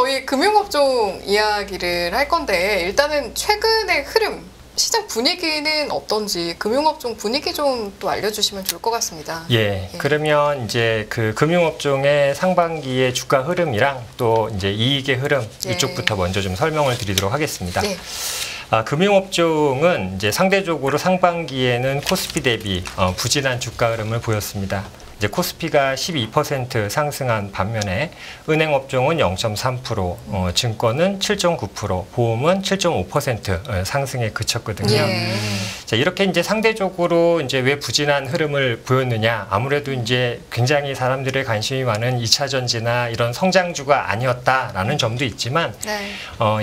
저희 금융업종 이야기를 할 건데 일단은 최근의 흐름, 시장 분위기는 어떤지 금융업종 분위기 좀 또 알려주시면 좋을 것 같습니다. 예, 그러면 이제 그 금융업종의 상반기의 주가 흐름이랑 또 이제 이익의 흐름 이쪽부터 먼저 좀 설명을 드리도록 하겠습니다. 금융업종은 이제 상대적으로 상반기에는 코스피 대비 부진한 주가 흐름을 보였습니다. 이제 코스피가 12% 상승한 반면에 은행업종은 0.3%, 증권은 7.9%, 보험은 7.5% 상승에 그쳤거든요. 자, 이렇게 이제 상대적으로 이제 왜 부진한 흐름을 보였느냐? 아무래도 이제 굉장히 사람들의 관심이 많은 2차 전지나 이런 성장주가 아니었다라는 점도 있지만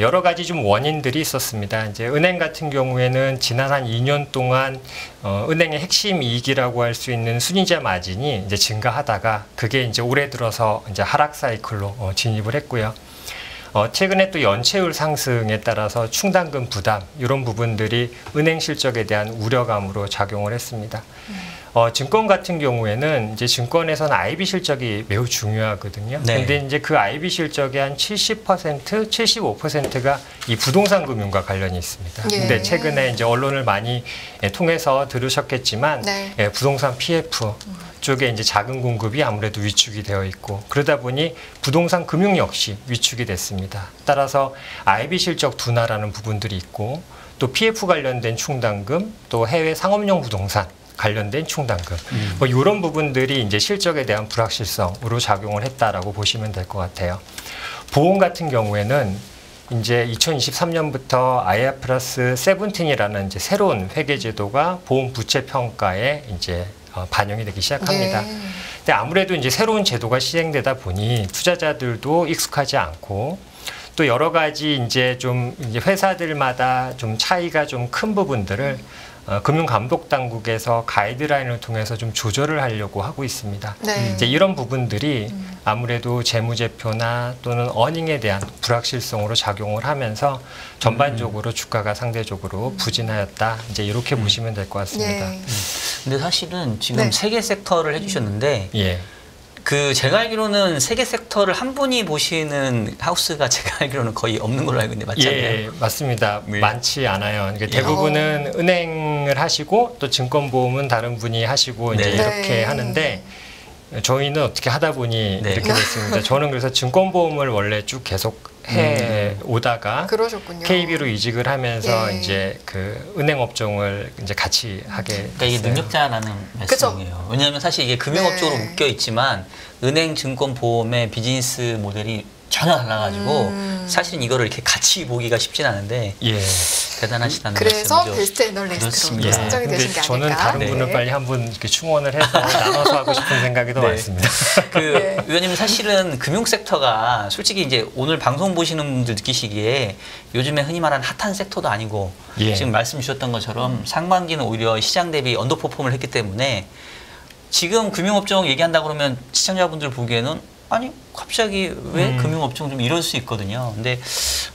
여러 가지 좀 원인들이 있었습니다. 이제 은행 같은 경우에는 지난 한 2년 동안 은행의 핵심 이익이라고 할 수 있는 순이자 마진이 이제 증가하다가 그게 이제 올해 들어서 이제 하락 사이클로 진입을 했고요. 최근에 또 연체율 상승에 따라서 충당금 부담 이런 부분들이 은행 실적에 대한 우려감으로 작용을 했습니다. 증권 같은 경우에는 이제 증권에서는 IB 실적이 매우 중요하거든요. 근데 이제 그 IB 실적의 한 70%, 75%가 이 부동산 금융과 관련이 있습니다. 근데 최근에 이제 언론을 많이 통해서 들으셨겠지만 부동산 PF 쪽에 이제 자금 공급이 아무래도 위축이 되어 있고 그러다 보니 부동산 금융 역시 위축이 됐습니다. 따라서 IB 실적 둔화라는 부분들이 있고 또 PF 관련된 충당금 또 해외 상업용 부동산 관련된 충당금 뭐 이런 부분들이 이제 실적에 대한 불확실성으로 작용을 했다라고 보시면 될 것 같아요. 보험 같은 경우에는 이제 2023년부터 IFRS 17이라는 이제 새로운 회계 제도가 보험 부채 평가에 이제 반영이 되기 시작합니다. 근데 아무래도 이제 새로운 제도가 시행되다 보니 투자자들도 익숙하지 않고 또 여러 가지 이제 좀 이제 회사들마다 좀 차이가 좀 큰 부분들을 금융감독당국에서 가이드라인을 통해서 좀 조절을 하려고 하고 있습니다. 이제 이런 부분들이 아무래도 재무제표나 또는 어닝에 대한 불확실성으로 작용을 하면서 전반적으로 주가가 상대적으로 부진하였다. 이제 이렇게 보시면 될 것 같습니다. 근데 사실은 지금 세 개 섹터를 해주셨는데 그 제가 알기로는 세 개 섹터를 한 분이 보시는 하우스가 제가 알기로는 거의 없는 걸로 알고 있는데 맞지 않나요? 예, 맞습니다. 많지 않아요. 그러니까 대부분은 은행을 하시고 또 증권보험은 다른 분이 하시고 이제 이렇게 하는데 저희는 어떻게 하다 보니 이렇게 됐습니다. 저는 그래서 증권보험을 원래 쭉 계속 해 오다가 KB로 이직을 하면서 이제 그 은행 업종을 이제 같이 하게 됐어요. 그러니까 이게 능력자라는 말씀이에요. 왜냐하면 사실 이게 금융업종으로 묶여 있지만 은행, 증권, 보험의 비즈니스 모델이 전혀 달라가지고 사실은 이거를 이렇게 같이 보기가 쉽진 않은데 대단하시다는 그래서 말씀이죠. 베스트 애널리스트로 선정이 되신 게 아닐까. 저는 다른 분을 빨리 한분 이렇게 충원을 해서 나눠서 하고 싶은 생각이 더 많습니다. 의원님 사실은 금융 섹터가 솔직히 이제 오늘 방송 보시는 분들 느끼시기에 요즘에 흔히 말하는 핫한 섹터도 아니고 지금 말씀 주셨던 것처럼 상반기는 오히려 시장 대비 언더퍼폼을 했기 때문에 지금 금융업종 얘기한다 그러면 시청자분들 보기에는 아니 갑자기 왜 금융업종 좀 이럴 수 있거든요. 근데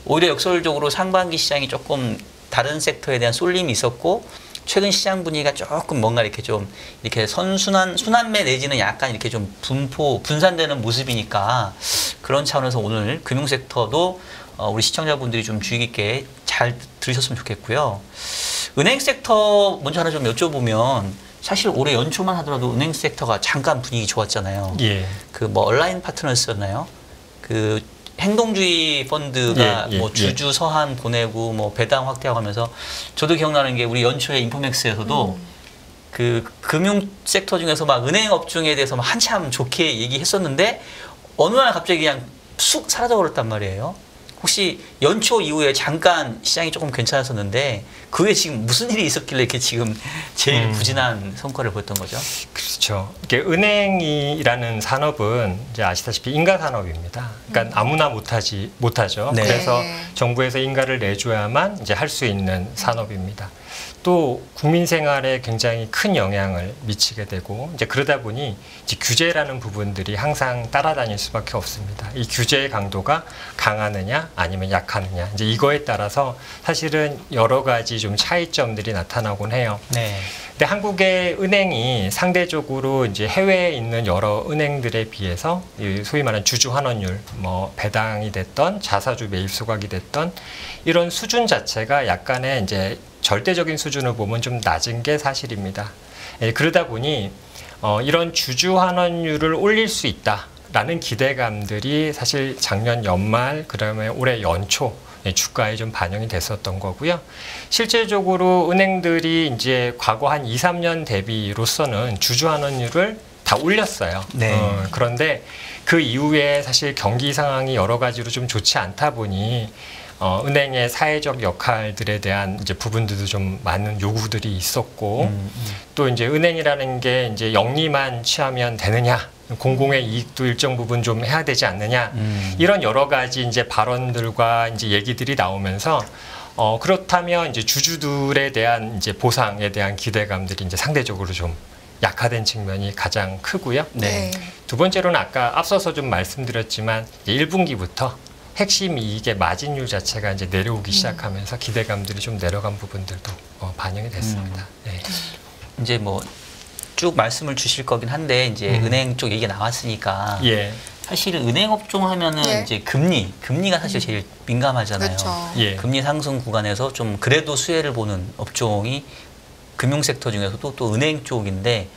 오히려 역설적으로 상반기 시장이 조금 다른 섹터에 대한 쏠림이 있었고 최근 시장 분위기가 조금 뭔가 이렇게 좀 이렇게 순환매 내지는 약간 이렇게 좀 분산되는 모습이니까 그런 차원에서 오늘 금융 섹터도 우리 시청자분들이 좀 주의 깊게 잘 들으셨으면 좋겠고요. 은행 섹터 먼저 하나 좀 여쭤보면 사실 올해 연초만 하더라도 은행 섹터가 잠깐 분위기 좋았잖아요. 그 뭐 얼라인 파트너스였나요? 그 행동주의 펀드가 뭐 주주 서한 보내고 뭐 배당 확대하고 하면서 저도 기억나는 게 우리 연초에 인포맥스에서도 그 금융 섹터 중에서 막 은행 업종에 대해서 막 한참 좋게 얘기했었는데 어느 날 갑자기 그냥 쑥 사라져 버렸단 말이에요. 혹시 연초 이후에 잠깐 시장이 조금 괜찮았었는데 그 후에 지금 무슨 일이 있었길래 이렇게 지금 제일 부진한 성과를 보였던 거죠? 그렇죠. 이게 은행이라는 산업은 이제 아시다시피 인가 산업입니다. 그러니까 아무나 못하죠. 그래서 정부에서 인가를 내줘야만 이제 할 수 있는 산업입니다. 또 국민 생활에 굉장히 큰 영향을 미치게 되고 이제 그러다 보니 이제 규제라는 부분들이 항상 따라다닐 수밖에 없습니다. 이 규제의 강도가 강하느냐 아니면 약하느냐 이제 이거에 따라서 사실은 여러 가지 좀 차이점들이 나타나곤 해요. 근데 한국의 은행이 상대적으로 이제 해외에 있는 여러 은행들에 비해서 이 소위 말하는 주주 환원율, 뭐 배당이 됐던 자사주 매입 소각이 됐던 이런 수준 자체가 약간의 이제 절대적인 수준을 보면 좀 낮은 게 사실입니다. 그러다 보니 이런 주주 환원율을 올릴 수 있다라는 기대감들이 사실 작년 연말 그다음에 올해 연초 주가에 좀 반영이 됐었던 거고요. 실질적으로 은행들이 이제 과거 한 2, 3년 대비로서는 주주 환원율을 다 올렸어요. 네. 그런데 그 이후에 사실 경기 상황이 여러 가지로 좀 좋지 않다 보니 은행의 사회적 역할들에 대한 이제 부분들도 좀 많은 요구들이 있었고 또 이제 은행이라는 게 이제 영리만 취하면 되느냐, 공공의 이익도 일정 부분 좀 해야 되지 않느냐, 이런 여러 가지 이제 발언들과 이제 얘기들이 나오면서 그렇다면 이제 주주들에 대한 이제 보상에 대한 기대감들이 이제 상대적으로 좀 약화된 측면이 가장 크고요. 네. 두 번째로는 아까 앞서서 좀 말씀드렸지만 이제 1분기부터 핵심 이익의 마진율 자체가 이제 내려오기 시작하면서 기대감들이 좀 내려간 부분들도 반영이 됐습니다. 네. 이제 뭐 쭉 말씀을 주실 거긴 한데 이제 은행 쪽 얘기가 나왔으니까 예. 사실 은행 업종 하면은 예. 이제 금리가 사실 제일 민감하잖아요. 그렇죠. 예. 금리 상승 구간에서 좀 그래도 수혜를 보는 업종이 금융 섹터 중에서도 또 은행 쪽인데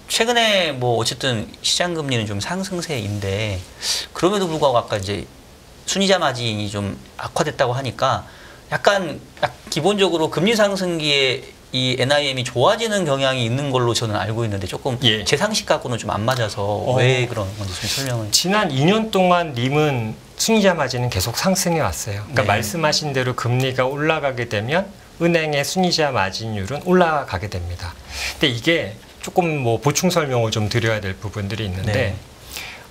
최근에 뭐 어쨌든 시장 금리는 좀 상승세인데 그럼에도 불구하고 아까 이제 순이자 마진이 좀 악화됐다고 하니까 약간 기본적으로 금리 상승기에 이 NIM이 좋아지는 경향이 있는 걸로 저는 알고 있는데 조금 예. 제 상식 갖고는 좀 안 맞아서 왜 그런 건지 좀 설명을. 지난 2년 동안 님은 순이자 마진은 계속 상승해 왔어요. 그러니까 네. 말씀하신 대로 금리가 올라가게 되면 은행의 순이자 마진율은 올라가게 됩니다. 근데 이게 조금 뭐 보충 설명을 좀 드려야 될 부분들이 있는데 네.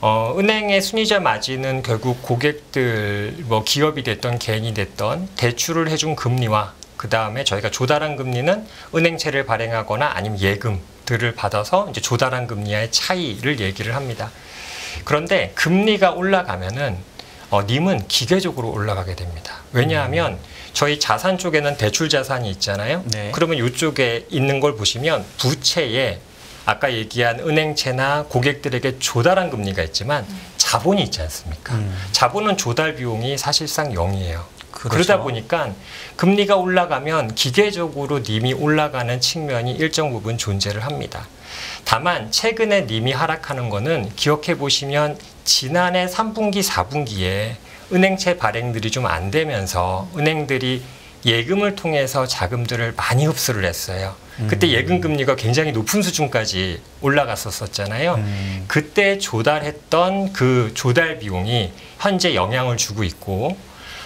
은행의 순이자 마진은 결국 고객들, 뭐 기업이 됐던 개인이 됐던 대출을 해준 금리와 그 다음에 저희가 조달한 금리는 은행채를 발행하거나 아니면 예금들을 받아서 이제 조달한 금리와의 차이를 얘기를 합니다. 그런데 금리가 올라가면은 님은 기계적으로 올라가게 됩니다. 왜냐하면 저희 자산 쪽에는 대출 자산이 있잖아요. 네. 그러면 이쪽에 있는 걸 보시면 부채에 아까 얘기한 은행채나 고객들에게 조달한 금리가 있지만 자본이 있지 않습니까? 자본은 조달 비용이 사실상 0이에요. 그렇죠. 그러다 보니까 금리가 올라가면 기계적으로 님이 올라가는 측면이 일정 부분 존재를 합니다. 다만 최근에 님이 하락하는 거는 기억해 보시면 지난해 3분기, 4분기에 은행채 발행들이 좀 안 되면서 은행들이 예금을 통해서 자금들을 많이 흡수를 했어요. 그때 예금 금리가 굉장히 높은 수준까지 올라갔었잖아요. 그때 조달했던 그 조달 비용이 현재 영향을 주고 있고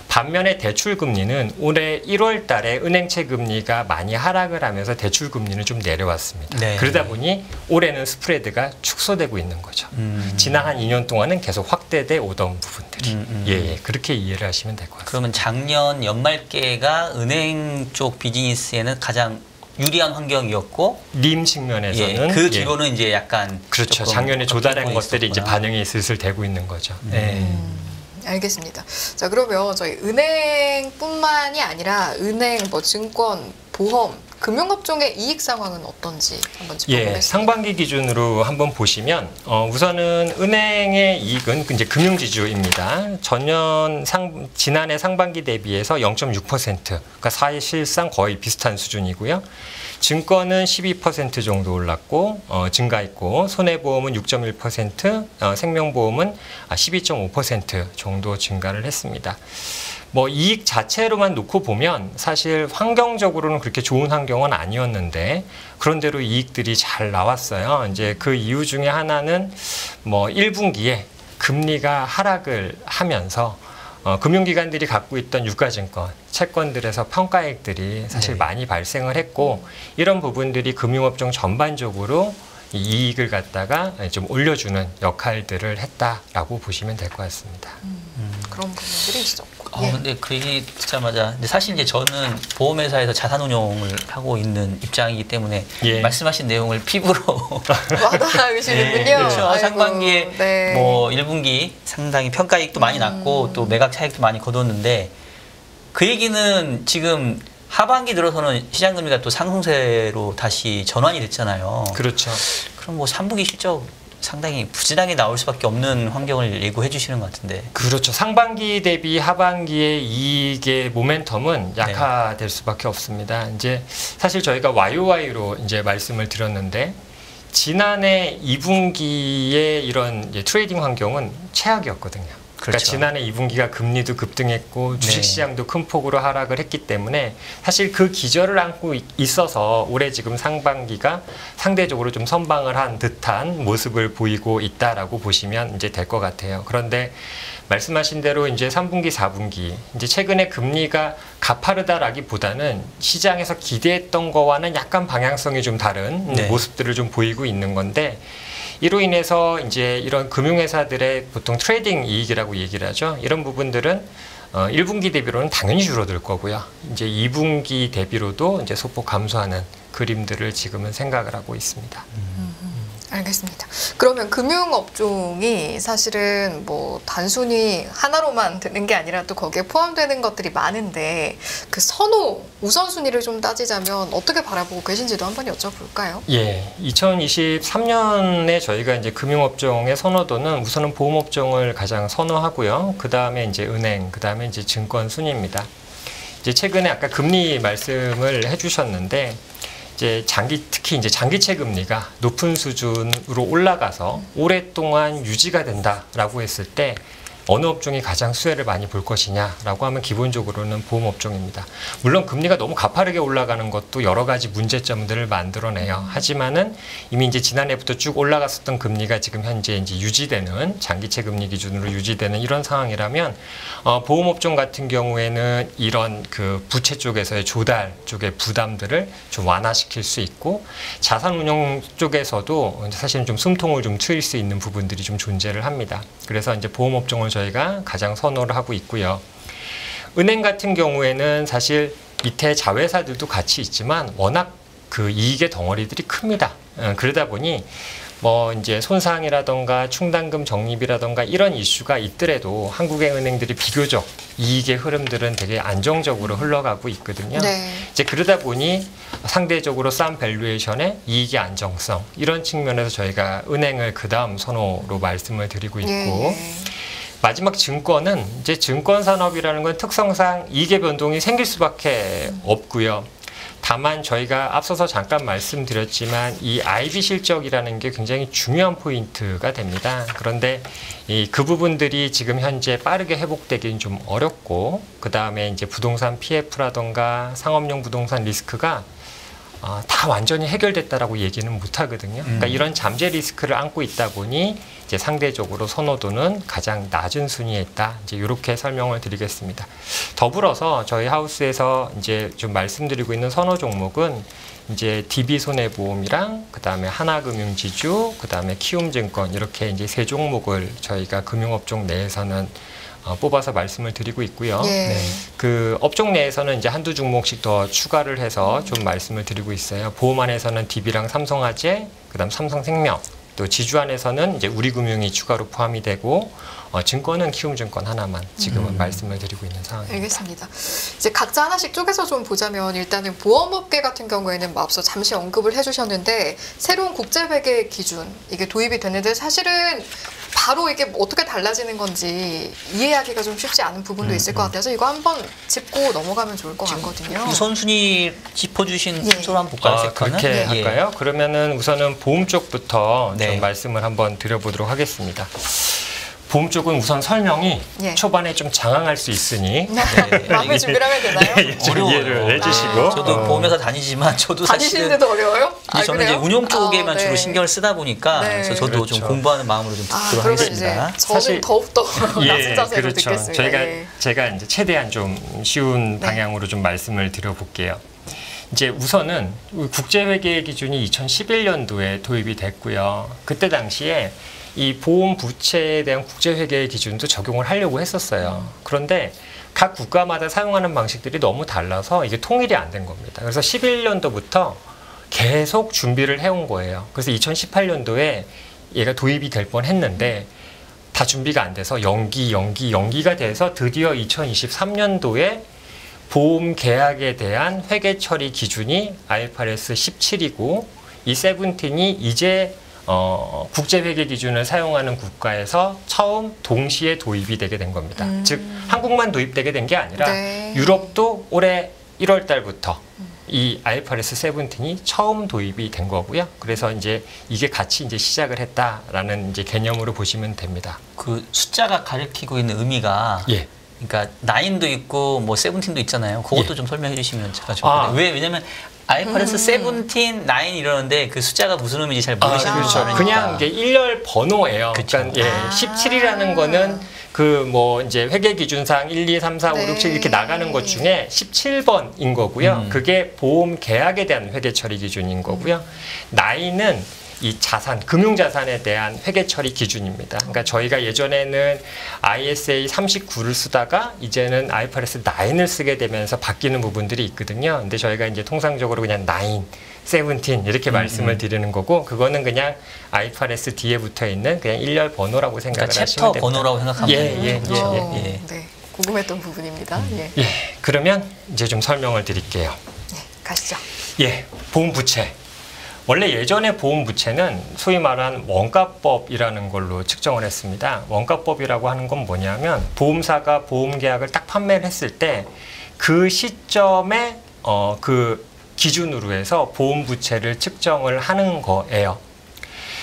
반면에 대출 금리는 올해 1월 달에 은행채 금리가 많이 하락을 하면서 대출 금리는 좀 내려왔습니다. 네. 그러다 보니 올해는 스프레드가 축소되고 있는 거죠. 지난 한 2년 동안은 계속 확대돼 오던 부분들이. 예, 그렇게 이해를 하시면 될 것 같습니다. 그러면 작년 연말께가 은행 쪽 비즈니스에는 가장 유리한 환경이었고 님 측면에서는 그 뒤로는 이제 약간 그렇죠. 조금 작년에 조달한 어떤 것들이 이제 있었구나. 반영이 슬슬 되고 있는 거죠. 알겠습니다. 자, 그러면 저희 은행뿐만이 아니라 은행, 뭐 증권, 보험, 금융업종의 이익 상황은 어떤지 한번 짚어보겠습니다. 상반기 기준으로 한번 보시면 우선은 은행의 이익은 이제 금융지주입니다. 지난해 상반기 대비해서 0.6%, 그러니까 사실상 거의 비슷한 수준이고요. 증권은 12% 정도 올랐고 증가했고 손해보험은 6.1%, 생명보험은 12.5% 정도 증가를 했습니다. 뭐 이익 자체로만 놓고 보면 사실 환경적으로는 그렇게 좋은 환경은 아니었는데 그런대로 이익들이 잘 나왔어요. 이제 그 이유 중에 하나는 뭐 1분기에 금리가 하락을 하면서 금융기관들이 갖고 있던 유가증권, 채권들에서 평가액들이 사실 많이 발생을 했고 이런 부분들이 금융업종 전반적으로 이 이익을 갖다가 좀 올려주는 역할들을 했다라고 보시면 될 것 같습니다. 그런 부분들이 있었고. 근데 그 얘기 듣자마자 근데 사실 이제 저는 보험회사에서 자산운용을 하고 있는 입장이기 때문에 말씀하신 내용을 피부로 와닿으시는군요. 그렇죠. 아이고, 상반기에 뭐 1분기 상당히 평가이익도 많이 났고 또 매각 차익도 많이 거뒀는데 그 얘기는 지금 하반기 들어서는 시장 금리가 또 상승세로 다시 전환이 됐잖아요. 그렇죠. 그럼 뭐 3분기 실적 상당히 부진하게 나올 수밖에 없는 환경을 예고해 주시는 것 같은데. 그렇죠. 상반기 대비 하반기의 이익의 모멘텀은 약화될 수밖에 없습니다. 이제 사실 저희가 YOY로 이제 말씀을 드렸는데 지난해 2분기의 이런 이제 트레이딩 환경은 최악이었거든요. 그러니까 그렇죠. 지난해 2분기가 금리도 급등했고 주식시장도 큰 폭으로 하락을 했기 때문에 사실 그 기저를 안고 있어서 올해 지금 상반기가 상대적으로 좀 선방을 한 듯한 모습을 보이고 있다라고 보시면 이제 될 것 같아요. 그런데 말씀하신 대로 이제 3분기, 4분기 이제 최근에 금리가 가파르다라기보다는 시장에서 기대했던 거와는 약간 방향성이 좀 다른 모습들을 좀 보이고 있는 건데 이로 인해서 이제 이런 금융회사들의 보통 트레이딩 이익이라고 얘기를 하죠. 이런 부분들은 1분기 대비로는 당연히 줄어들 거고요. 이제 2분기 대비로도 이제 소폭 감소하는 그림들을 지금은 생각을 하고 있습니다. 알겠습니다. 그러면 금융업종이 사실은 뭐 단순히 하나로만 드는 게 아니라 또 거기에 포함되는 것들이 많은데 그 선호, 우선순위를 좀 따지자면 어떻게 바라보고 계신지도 한번 여쭤볼까요? 예, 2023년에 저희가 이제 금융업종의 선호도는 우선은 보험업종을 가장 선호하고요. 그 다음에 이제 은행, 그 다음에 이제 증권 순입니다. 이제 최근에 아까 금리 말씀을 해주셨는데 이제 특히 이제 장기채 금리가 높은 수준으로 올라가서 오랫동안 유지가 된다라고 했을 때 어느 업종이 가장 수혜를 많이 볼 것이냐라고 하면 기본적으로는 보험업종입니다. 물론 금리가 너무 가파르게 올라가는 것도 여러 가지 문제점들을 만들어내요. 하지만은 이미 이제 지난해부터 쭉 올라갔었던 금리가 지금 현재 이제 유지되는 장기채 금리 기준으로 유지되는 이런 상황이라면 보험업종 같은 경우에는 이런 그 부채 쪽에서의 조달 쪽의 부담들을 좀 완화시킬 수 있고 자산운용 쪽에서도 사실은 좀 숨통을 좀 트일 수 있는 부분들이 좀 존재를 합니다. 그래서 이제 보험업종을 저희가 가장 선호를 하고 있고요. 은행 같은 경우에는 사실 밑에 자회사들도 같이 있지만 워낙 그 이익의 덩어리들이 큽니다. 그러다 보니 뭐 이제 손상이라던가 충당금 적립이라던가 이런 이슈가 있더라도 한국의 은행들이 비교적 이익의 흐름들은 되게 안정적으로 흘러가고 있거든요. 네. 이제 그러다 보니 상대적으로 싼 밸류에이션의 이익의 안정성 이런 측면에서 저희가 은행을 그 다음 선호로 말씀을 드리고 있고 예. 마지막 증권은 이제 증권 산업이라는 건 특성상 이익의 변동이 생길 수밖에 없고요. 다만 저희가 앞서서 잠깐 말씀드렸지만 이 IB 실적이라는 게 굉장히 중요한 포인트가 됩니다. 그런데 그 부분들이 지금 현재 빠르게 회복되기는 좀 어렵고 그 다음에 이제 부동산 PF라던가 상업용 부동산 리스크가 다 완전히 해결됐다라고 얘기는 못 하거든요. 그러니까 이런 잠재 리스크를 안고 있다 보니 이제 상대적으로 선호도는 가장 낮은 순위에 있다. 이제 이렇게 설명을 드리겠습니다. 더불어서 저희 하우스에서 이제 좀 말씀드리고 있는 선호 종목은 이제 DB손해보험이랑 그다음에 하나금융지주, 그다음에 키움증권 이렇게 이제 세 종목을 저희가 금융업종 내에서는 뽑아서 말씀을 드리고 있고요. 예. 네. 그 업종 내에서는 이제 한두 종목씩 더 추가를 해서 좀 말씀을 드리고 있어요. 보험 안에서는 DB랑 삼성화재, 그다음 삼성생명, 또 지주 안에서는 이제 우리금융이 추가로 포함이 되고 증권은 키움증권 하나만 지금은 말씀을 드리고 있는 상황입니다. 알겠습니다. 이제 각자 하나씩 쪼개서 좀 보자면 일단은 보험업계 같은 경우에는 뭐 앞서 잠시 언급을 해주셨는데 새로운 국제회계 기준 이게 도입이 됐는데 사실은 바로 이게 어떻게 달라지는 건지 이해하기가 좀 쉽지 않은 부분도 있을 것 같아서 이거 한번 짚고 넘어가면 좋을 것 같거든요. 우선순위 짚어주신 순서로 한번 볼까요? 섹터는? 그렇게 예. 할까요? 그러면은 우선은 보험 쪽부터 네. 좀 말씀을 한번 드려보도록 하겠습니다. 보험 쪽은 우선 설명이 예. 초반에 좀 장황할 수 있으니 마음의 준비를 하면 되나요? 좀 어려워요. 이해를 해주시고 저도 보험회사 다니지만 저도 사실은 다니시는데도 어려워요? 저는 이제 운용 쪽에만 네. 주로 신경을 쓰다 보니까 네. 그래서 저도 그렇죠. 좀 공부하는 마음으로 좀 듣도록 그러면 이제 하겠습니다. 저는 사실- 더욱더 낮은 자세로 그렇죠. 듣겠습니다. 저희가 예. 제가 이제 최대한 좀 쉬운 네. 방향으로 좀 말씀을 드려볼게요. 이제 우선은 국제회계 기준이 2011년도에 도입이 됐고요. 그때 당시에 이 보험 부채에 대한 국제회계 기준도 적용을 하려고 했었어요. 그런데 각 국가마다 사용하는 방식들이 너무 달라서 이게 통일이 안 된 겁니다. 그래서 11년도부터 계속 준비를 해온 거예요. 그래서 2018년도에 얘가 도입이 될 뻔했는데 다 준비가 안 돼서 연기가 돼서 드디어 2023년도에 보험 계약에 대한 회계 처리 기준이 IFRS 17이고 이 세븐틴이 이제 국제 회계 기준을 사용하는 국가에서 처음 동시에 도입이 되게 된 겁니다. 즉 한국만 도입되게 된 게 아니라 네. 유럽도 올해 1월 달부터 이 IFRS 17이 처음 도입이 된 거고요. 그래서 이제 이게 같이 이제 시작을 했다라는 이제 개념으로 보시면 됩니다. 그 숫자가 가리키고 있는 의미가 예. 그러니까 9도 있고 뭐 17도 있잖아요. 그것도 예. 좀 설명해 주시면 제가 좋겠네요. 왜냐면 IFRS 17, 9 이러는데 그 숫자가 무슨 의미인지 잘 모르시는 그렇죠. 분들이니까. 그냥 이게 일렬 번호예요. 그쵸. 그러니까 예, 17이라는 거는 그 뭐 이제 회계 기준상 1, 2, 3, 4, 5, 6, 7 이렇게 나가는 것 중에 17번인 거고요. 그게 보험 계약에 대한 회계 처리 기준인 거고요. 9은 이 자산, 금융자산에 대한 회계 처리 기준입니다. 그러니까 저희가 예전에는 ISA 39를 쓰다가 이제는 IFRS 9을 쓰게 되면서 바뀌는 부분들이 있거든요. 근데 저희가 이제 통상적으로 그냥 9, 17 이렇게 말씀을 드리는 거고 그거는 그냥 IFRS 뒤에 붙어 있는 그냥 일렬 번호라고 생각을 그러니까 하시면 챕터 됩니다. 번호라고 생각하면 돼요. 예. 네, 궁금했던 부분입니다. 예. 예, 그러면 이제 좀 설명을 드릴게요. 네, 가시죠. 예, 보험 부채. 원래 예전에 보험 부채는 소위 말한 원가법이라는 걸로 측정을 했습니다. 원가법이라고 하는 건 뭐냐면 보험사가 보험 계약을 딱 판매를 했을 때 그 시점에 그 기준으로 해서 보험 부채를 측정을 하는 거예요.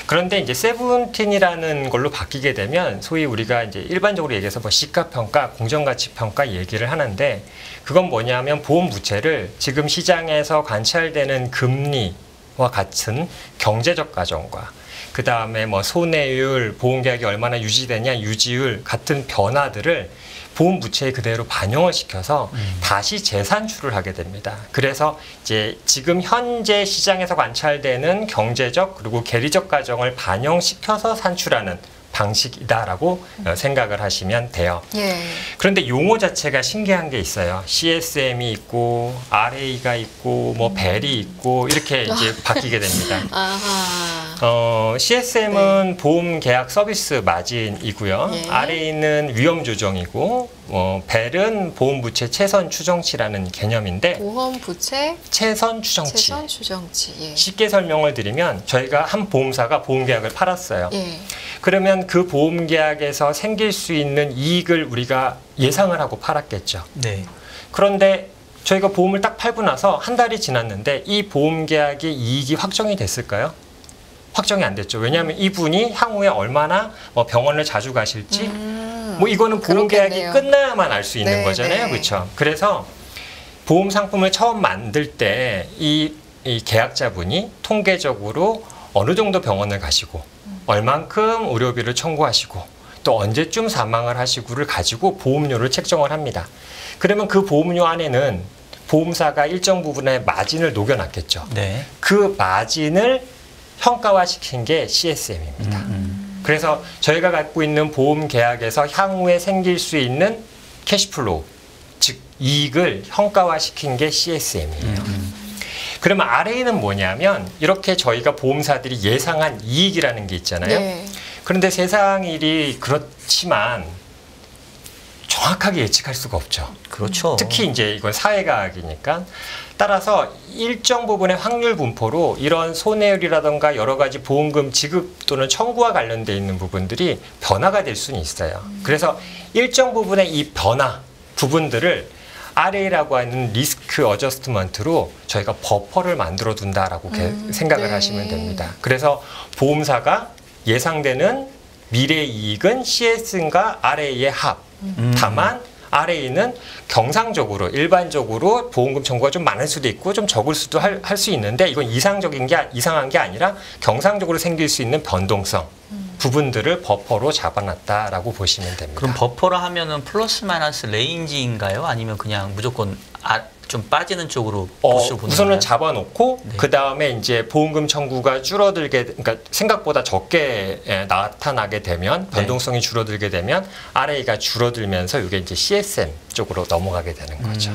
그런데 이제 세븐틴이라는 걸로 바뀌게 되면 소위 우리가 이제 일반적으로 얘기해서 뭐 시가평가, 공정가치평가 얘기를 하는데 그건 뭐냐면 보험 부채를 지금 시장에서 관찰되는 금리와 같은 경제적 가정과 그 다음에 뭐 손해율, 보험계약이 얼마나 유지되냐, 유지율 같은 변화들을 보험 부채에 그대로 반영을 시켜서 다시 재산출을 하게 됩니다. 그래서 이제 지금 현재 시장에서 관찰되는 경제적 그리고 계리적 가정을 반영시켜서 산출하는 방식이다라고 생각을 하시면 돼요. 예. 그런데 용어 자체가 신기한 게 있어요. CSM이 있고 RA가 있고 뭐 벨이 있고 이렇게 이제 바뀌게 됩니다. 아하. CSM은 보험 계약 서비스 마진이고요. 예. RA는 위험 조정이고 벨은 보험 부채 채선 추정치라는 개념인데 보험 부채 채선 추정치. 채선 추정치. 예. 쉽게 설명을 드리면 저희가 한 보험사가 보험 계약을 팔았어요. 예. 그러면 그 보험 계약에서 생길 수 있는 이익을 우리가 예상을 하고 팔았겠죠. 네. 그런데 저희가 보험을 딱 팔고 나서 한 달이 지났는데 이 보험 계약의 이익이 확정이 됐을까요? 확정이 안 됐죠. 왜냐하면 이분이 향후에 얼마나 병원을 자주 가실지 뭐 이거는 보험 계약이 끝나야만 알 수 있는 네, 거잖아요. 네. 그렇죠. 그래서 보험 상품을 처음 만들 때 이 계약자분이 통계적으로 어느 정도 병원을 가시고 얼만큼 의료비를 청구하시고 또 언제쯤 사망을 하시고를 가지고 보험료를 책정을 합니다. 그러면 그 보험료 안에는 보험사가 일정 부분의 마진을 녹여놨겠죠. 네. 그 마진을 평가화시킨 게 CSM입니다. 그래서 저희가 갖고 있는 보험 계약에서 향후에 생길 수 있는 캐시플로우, 즉 이익을 평가화시킨 게 CSM이에요. 그러면 RA는 뭐냐면 이렇게 저희가 보험사들이 예상한 이익이라는 게 있잖아요. 네. 그런데 세상 일이 그렇지만 정확하게 예측할 수가 없죠. 그렇죠. 특히 이제 이건 사회과학이니까 따라서 일정 부분의 확률 분포로 이런 손해율이라던가 여러 가지 보험금 지급 또는 청구와 관련돼 있는 부분들이 변화가 될 수는 있어요. 그래서 일정 부분의 이 변화 부분들을 RA라고 하는 리스크 어저스트먼트로 저희가 버퍼를 만들어 둔다라고 생각을 네. 하시면 됩니다. 그래서 보험사가 예상되는 미래 이익은 CS과 RA의 합. 다만 RA는 경상적으로 일반적으로 보험금 청구가 좀 많을 수도 있고 좀 적을 수도 할 수 있는데 이건 이상한 게 아니라 경상적으로 생길 수 있는 변동성 부분들을 버퍼로 잡아놨다라고 보시면 됩니다. 그럼 버퍼라 하면은 플러스 마이너스 레인지인가요? 아니면 그냥 무조건 좀 빠지는 쪽으로 보시고 보는 우선은 건가요? 잡아놓고 네. 그 다음에 이제 보험금 청구가 줄어들게, 그러니까 생각보다 적게 나타나게 되면 변동성이 줄어들게 되면 RA가 줄어들면서 이게 이제 CSM 쪽으로 넘어가게 되는 거죠.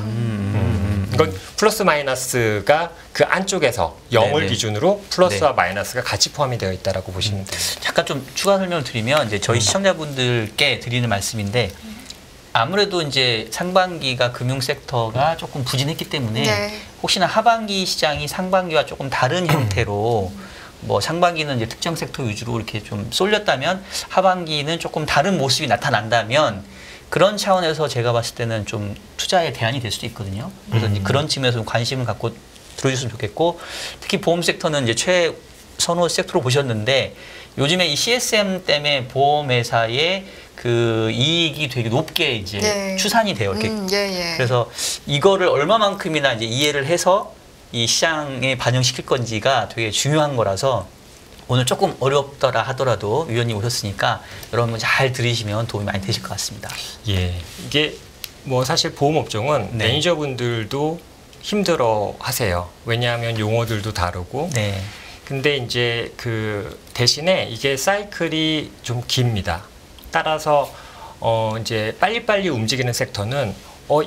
이건 플러스 마이너스가 그 안쪽에서 0을 네네. 기준으로 플러스와 네. 마이너스가 같이 포함이 되어 있다라고 보시면 됩니다. 잠깐 좀 추가 설명을 드리면 이제 저희 시청자분들께 드리는 말씀인데 아무래도 이제 상반기가 금융 섹터가 조금 부진했기 때문에 네. 혹시나 하반기 시장이 상반기와 조금 다른 형태로 뭐 상반기는 이제 특정 섹터 위주로 이렇게 좀 쏠렸다면 하반기는 조금 다른 모습이 나타난다면 그런 차원에서 제가 봤을 때는 좀 투자의 대안이 될 수도 있거든요. 그래서 이제 그런 측면에서 좀 관심을 갖고 들어주셨으면 좋겠고 특히 보험 섹터는 이제 최선호 섹터로 보셨는데 요즘에 이 CSM 때문에 보험회사의 그 이익이 되게 높게 이제 네. 추산이 돼요. 이렇게. 예. 그래서 이거를 얼마만큼이나 이제 이해를 해서 이 시장에 반영시킬 건지가 되게 중요한 거라서 오늘 조금 어렵더라 하더라도 위원님 오셨으니까 여러분 잘 들으시면 도움이 많이 되실 것 같습니다. 예, 이게 뭐 사실 보험업종은 네. 매니저분들도 힘들어 하세요. 왜냐하면 용어들도 다르고. 네. 근데 이제 그 대신에 이게 사이클이 좀 깁니다. 따라서 이제 빨리빨리 움직이는 섹터는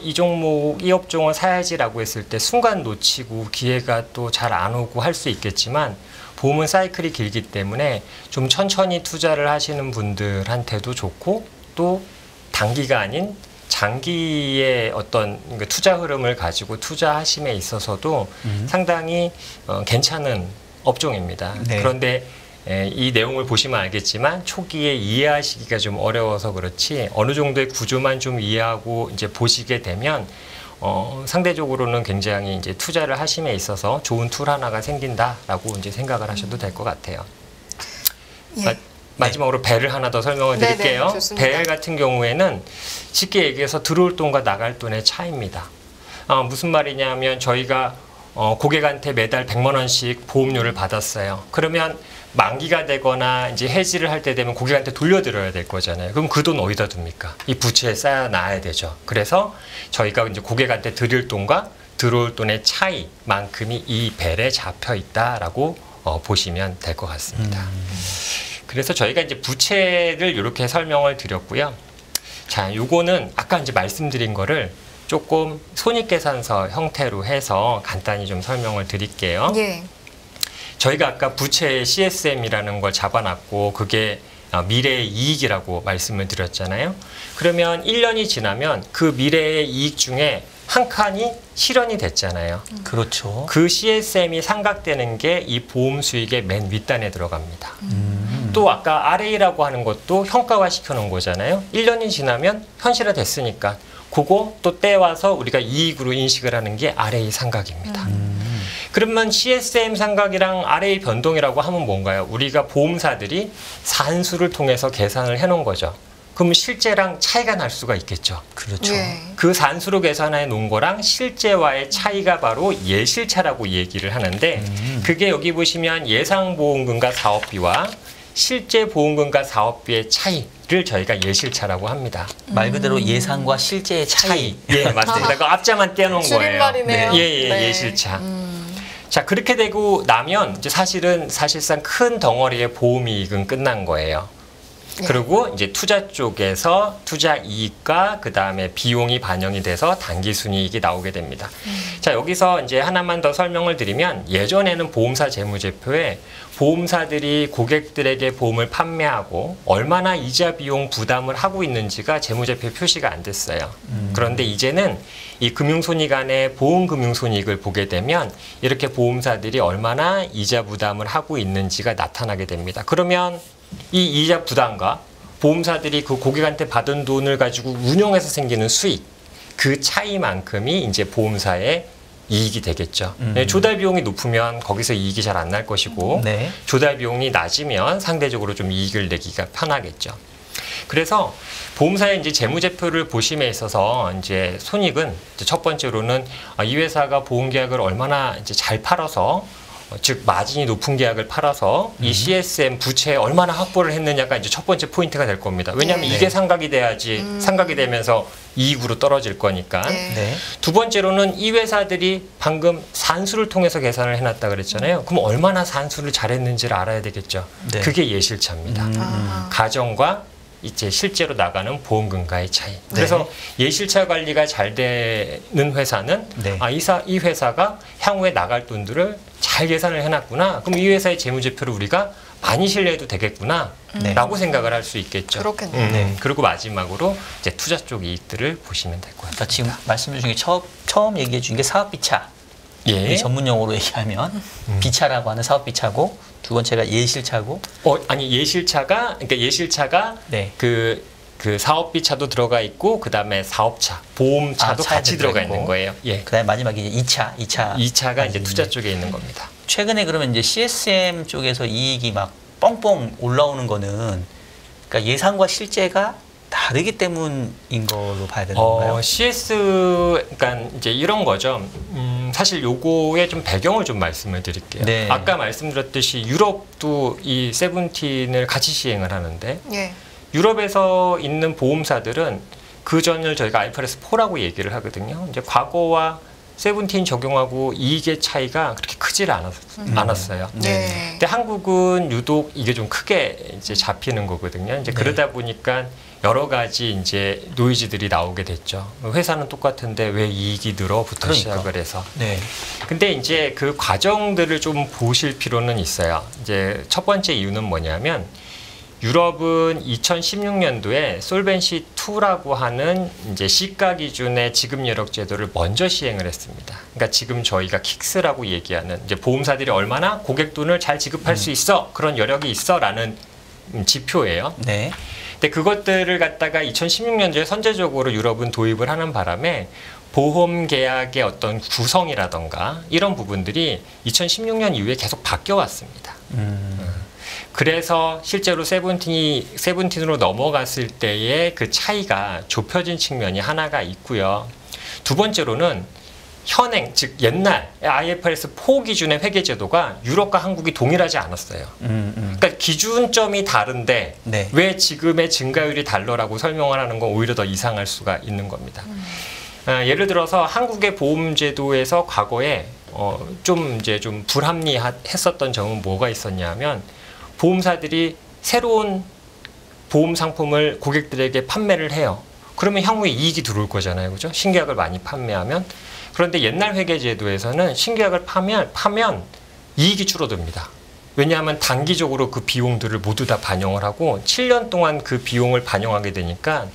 이 종목, 이 업종을 사야지라고 했을 때 순간 놓치고 기회가 또 잘 안 오고 할 수 있겠지만 보험은 사이클이 길기 때문에 좀 천천히 투자를 하시는 분들한테도 좋고 또 단기가 아닌 장기의 어떤 투자 흐름을 가지고 투자하심에 있어서도 상당히 괜찮은 업종입니다. 네. 그런데 이 내용을 보시면 알겠지만 초기에 이해하시기가 좀 어려워서 그렇지 어느 정도의 구조만 좀 이해하고 이제 보시게 되면 상대적으로는 굉장히 이제 투자를 하심에 있어서 좋은 툴 하나가 생긴다라고 이제 생각을 하셔도 될 것 같아요. 예. 마지막으로 벨을 하나 더 설명을 드릴게요. 네네, 좋습니다. 벨 같은 경우에는 쉽게 얘기해서 들어올 돈과 나갈 돈의 차이입니다. 무슨 말이냐면 저희가 고객한테 매달 100만 원씩 보험료를 받았어요. 그러면 만기가 되거나 이제 해지를 할 때 되면 고객한테 돌려드려야 될 거잖아요. 그럼 그 돈 어디다 둡니까? 이 부채에 쌓아놔야 되죠. 그래서 저희가 이제 고객한테 드릴 돈과 들어올 돈의 차이만큼이 이 벨에 잡혀 있다라고 보시면 될 것 같습니다. 그래서 저희가 이제 부채를 이렇게 설명을 드렸고요. 자, 요거는 아까 이제 말씀드린 거를 조금 손익계산서 형태로 해서 간단히 좀 설명을 드릴게요. 예. 저희가 아까 부채의 CSM이라는 걸 잡아놨고 그게 미래의 이익이라고 말씀을 드렸잖아요. 그러면 1년이 지나면 그 미래의 이익 중에 한 칸이 실현이 됐잖아요. 그렇죠. 그 CSM이 상각되는 게 이 보험 수익의 맨 윗단에 들어갑니다. 또 아까 RA라고 하는 것도 현가화 시켜놓은 거잖아요. 1년이 지나면 현실화 됐으니까 그거 또 떼와서 우리가 이익으로 인식을 하는 게 RA 상각입니다. 그러면 CSM 상각이랑 RA 변동이라고 하면 뭔가요? 우리가 보험사들이 산수를 통해서 계산을 해놓은 거죠. 그럼 실제랑 차이가 날 수가 있겠죠. 그렇죠. 예. 그 산수로 계산해 놓은 거랑 실제와의 차이가 바로 예실차라고 얘기를 하는데 그게 여기 보시면 예상보험금과 사업비와 실제 보험금과 사업비의 차이를 저희가 예실차라고 합니다. 말 그대로 예상과 실제의 차이. 예, 맞습니다. 그 앞자만 떼어놓은 거예요. 줄임말이네요. 예, 네. 예실차. 자, 그렇게 되고 나면 이제 사실상 큰 덩어리의 보험이익은 끝난 거예요. 예. 그리고 이제 투자 쪽에서 투자 이익과 그 다음에 비용이 반영이 돼서 단기 순이익이 나오게 됩니다. 자, 여기서 이제 하나만 더 설명을 드리면 예전에는 보험사 재무제표에 보험사들이 고객들에게 보험을 판매하고 얼마나 이자 비용 부담을 하고 있는지가 재무제표에 표시가 안 됐어요. 그런데 이제는 이 금융손익 안에 보험금융손익을 보게 되면 이렇게 보험사들이 얼마나 이자 부담을 하고 있는지가 나타나게 됩니다. 그러면 이 이자 부담과 보험사들이 그 고객한테 받은 돈을 가지고 운영해서 생기는 수익, 그 차이만큼이 이제 보험사의 이익이 되겠죠. 조달 비용이 높으면 거기서 이익이 잘 안 날 것이고 네. 조달 비용이 낮으면 상대적으로 좀 이익을 내기가 편하겠죠. 그래서 보험사의 이제 재무제표를 보심에 있어서 이제 손익은 이제 첫 번째로는 이 회사가 보험계약을 얼마나 이제 잘 팔아서 즉 마진이 높은 계약을 팔아서 이 CSM 부채에 얼마나 확보를 했느냐가 이제 첫 번째 포인트가 될 겁니다. 왜냐하면 네. 이게 상각이 돼야지 상각이 되면서 이익으로 떨어질 거니까. 네. 네. 두 번째로는 이 회사들이 방금 산수를 통해서 계산을 해놨다 그랬잖아요. 그럼 얼마나 산수를 잘했는지를 알아야 되겠죠. 네. 그게 예실차입니다. 가정과 이제 실제로 나가는 보험금과의 차이. 그래서 예실차 관리가 잘 되는 회사는 네. 이 회사가 향후에 나갈 돈들을 잘 계산을 해놨구나. 그럼 이 회사의 재무제표를 우리가 많이 신뢰해도 되겠구나 라고 생각을 할 수 있겠죠. 그렇겠네요. 네. 그리고 마지막으로 이제 투자 쪽 이익들을 보시면 될 것 같아요. 그러니까 지금 말씀 중에 처음 얘기해 준 게 사업비차. 예. 우리 전문 용어로 얘기하면 비차라고 하는 사업비차고 두 번째가 예실차고. 아니 예실차가 그러니까 예실차가 네. 그 사업비차도 들어가 있고 그다음에 사업차, 보험차도 차에도 같이 들어가 들어있고. 있는 거예요. 예. 그다음에 마지막에 이제 2차. 2차가 이제 투자 쪽에 있는 겁니다. 최근에 그러면 이제 CSM 쪽에서 이익이 막 뻥뻥 올라오는 거는 그러니까 예상과 실제가 다르기 때문인 걸로 봐야 되는 건가요? CS 그러니까 이제 이런 거죠. 사실 요거의 좀 배경을 좀 말씀을 드릴게요. 네. 아까 말씀드렸듯이 유럽도 이 세븐틴을 같이 시행을 하는데 예. 유럽에서 있는 보험사들은 그 전을 저희가 IFRS 4라고 얘기를 하거든요. 이제 과거와 세븐틴 적용하고 이익의 차이가 그렇게 크질 않았어요. 네. 근데 한국은 유독 이게 좀 크게 이제 잡히는 거거든요. 이제 네. 그러다 보니까 여러 가지 이제 노이즈들이 나오게 됐죠. 회사는 똑같은데 왜 이익이 늘어부터 그러니까. 시작을 해서. 네. 근데 이제 그 과정들을 좀 보실 필요는 있어요. 이제 첫 번째 이유는 뭐냐면 유럽은 2016년도에 솔벤시 2라고 하는 이제 시가 기준의 지급 여력 제도를 먼저 시행을 했습니다. 그러니까 지금 저희가 킥스라고 얘기하는 이제 보험사들이 얼마나 고객 돈을 잘 지급할 수 있어 그런 여력이 있어라는 지표예요. 네. 근데 그것들을 갖다가 2016년도에 선제적으로 유럽은 도입을 하는 바람에 보험 계약의 어떤 구성이라던가 이런 부분들이 2016년 이후에 계속 바뀌어 왔습니다. 그래서 실제로 세븐틴으로 넘어갔을 때의 그 차이가 좁혀진 측면이 하나가 있고요. 두 번째로는 현행, 즉 옛날 IFRS 4 기준의 회계 제도가 유럽과 한국이 동일하지 않았어요. 그러니까 기준점이 다른데 네. 왜 지금의 증가율이 달러라고 설명을 하는 건 오히려 더 이상할 수가 있는 겁니다. 예를 들어서 한국의 보험 제도에서 과거에 좀 불합리했었던 점은 뭐가 있었냐면 보험사들이 새로운 보험 상품을 고객들에게 판매를 해요. 그러면 향후에 이익이 들어올 거잖아요. 그죠? 신계약을 많이 판매하면. 그런데 옛날 회계제도에서는 신계약을 파면 이익이 줄어듭니다. 왜냐하면 단기적으로 그 비용들을 모두 다 반영을 하고 7년 동안 그 비용을 반영하게 되니까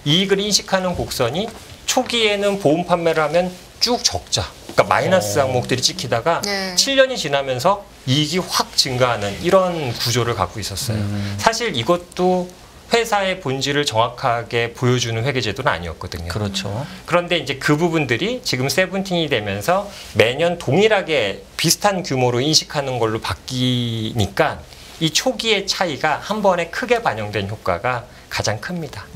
이익을 인식하는 곡선이 초기에는 보험 판매를 하면 쭉 적자. 그러니까 마이너스 항목들이 찍히다가 네. 7년이 지나면서 이익이 확 증가하는 이런 구조를 갖고 있었어요. 사실 이것도 회사의 본질을 정확하게 보여주는 회계제도는 아니었거든요. 그렇죠. 그런데 이제 그 부분들이 지금 세븐틴이 되면서 매년 동일하게 비슷한 규모로 인식하는 걸로 바뀌니까 이 초기의 차이가 한 번에 크게 반영된 효과가 가장 큽니다.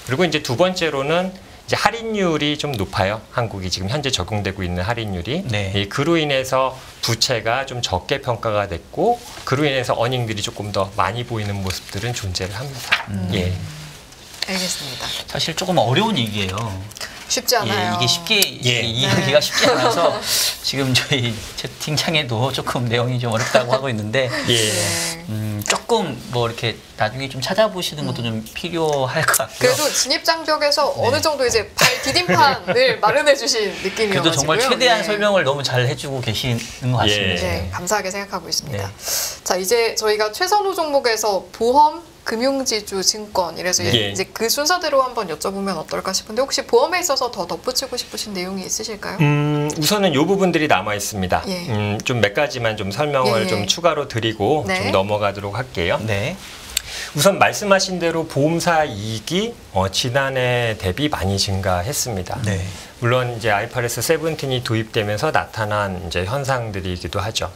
그리고 이제 두 번째로는 이제 할인율이 좀 높아요. 한국이 지금 현재 적용되고 있는 할인율이. 네. 그로 인해서 부채가 좀 적게 평가가 됐고 그로 인해서 어닝들이 조금 더 많이 보이는 모습들은 존재를 합니다. 예. 알겠습니다. 사실 조금 어려운 얘기예요. 쉽지 않아요. 이게 쉽게 예. 이해하기가 쉽지 않아서 지금 저희 채팅창에도 조금 내용이 좀 어렵다고 하고 있는데 예. 네. 조금 뭐 이렇게 나중에 좀 찾아보시는 것도 좀 필요할 것 같고요. 그래도 진입 장벽에서 어느 정도 이제 발 디딤판을 마련해 주신 느낌이어가지고요. 그래도 정말 최대한 네. 설명을 너무 잘 해주고 계시는 것 같습니다. 네, 감사하게 생각하고 있습니다. 네. 자, 이제 저희가 최선호 종목에서 보험, 금융지주, 증권 이래서 예. 이제 그 순서대로 한번 여쭤보면 어떨까 싶은데 혹시 보험에 있어서 더 덧붙이고 싶으신 내용이 있으실까요? 우선은 이 부분들이 남아 있습니다. 예. 좀 몇 가지만 좀 설명을 예. 좀 추가로 드리고 네. 좀 넘어가도록 할게요. 네. 우선 말씀하신 대로 보험사 이익이 지난해 대비 많이 증가했습니다. 네. 물론 이제 IFRS 17이 도입되면서 나타난 이제 현상들이기도 하죠.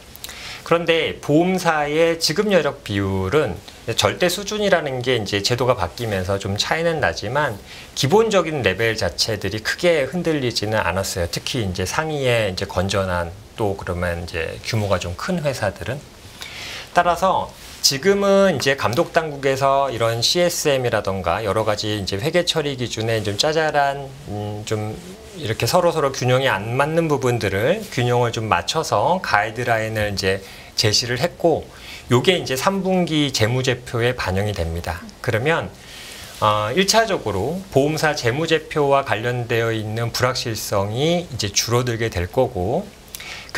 그런데 보험사의 지급 여력 비율은 절대 수준이라는 게 이제 제도가 바뀌면서 좀 차이는 나지만 기본적인 레벨 자체들이 크게 흔들리지는 않았어요. 특히 이제 상위에 이제 건전한 또 그러면 이제 규모가 좀 큰 회사들은 따라서 지금은 이제 감독 당국에서 이런 CSM이라던가 여러 가지 이제 회계 처리 기준에 좀 짜잘한 좀 이렇게 서로 균형이 안 맞는 부분들을 균형을 좀 맞춰서 가이드라인을 이제 제시를 했고 요게 이제 3분기 재무제표에 반영이 됩니다. 그러면 1차적으로 보험사 재무제표와 관련되어 있는 불확실성이 이제 줄어들게 될 거고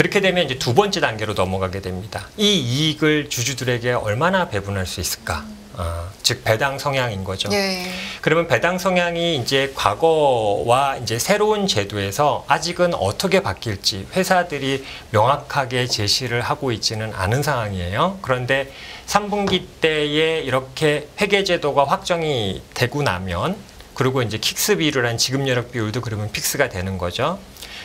그렇게 되면 이제 두 번째 단계로 넘어가게 됩니다. 이 이익을 주주들에게 얼마나 배분할 수 있을까? 즉 배당 성향인 거죠. 예. 그러면 배당 성향이 이제 과거와 이제 새로운 제도에서 아직은 어떻게 바뀔지 회사들이 명확하게 제시를 하고 있지는 않은 상황이에요. 그런데 3분기 때에 이렇게 회계 제도가 확정이 되고 나면 그리고 이제 킥스 비율이라는 지급 여력 비율도 그러면 픽스가 되는 거죠.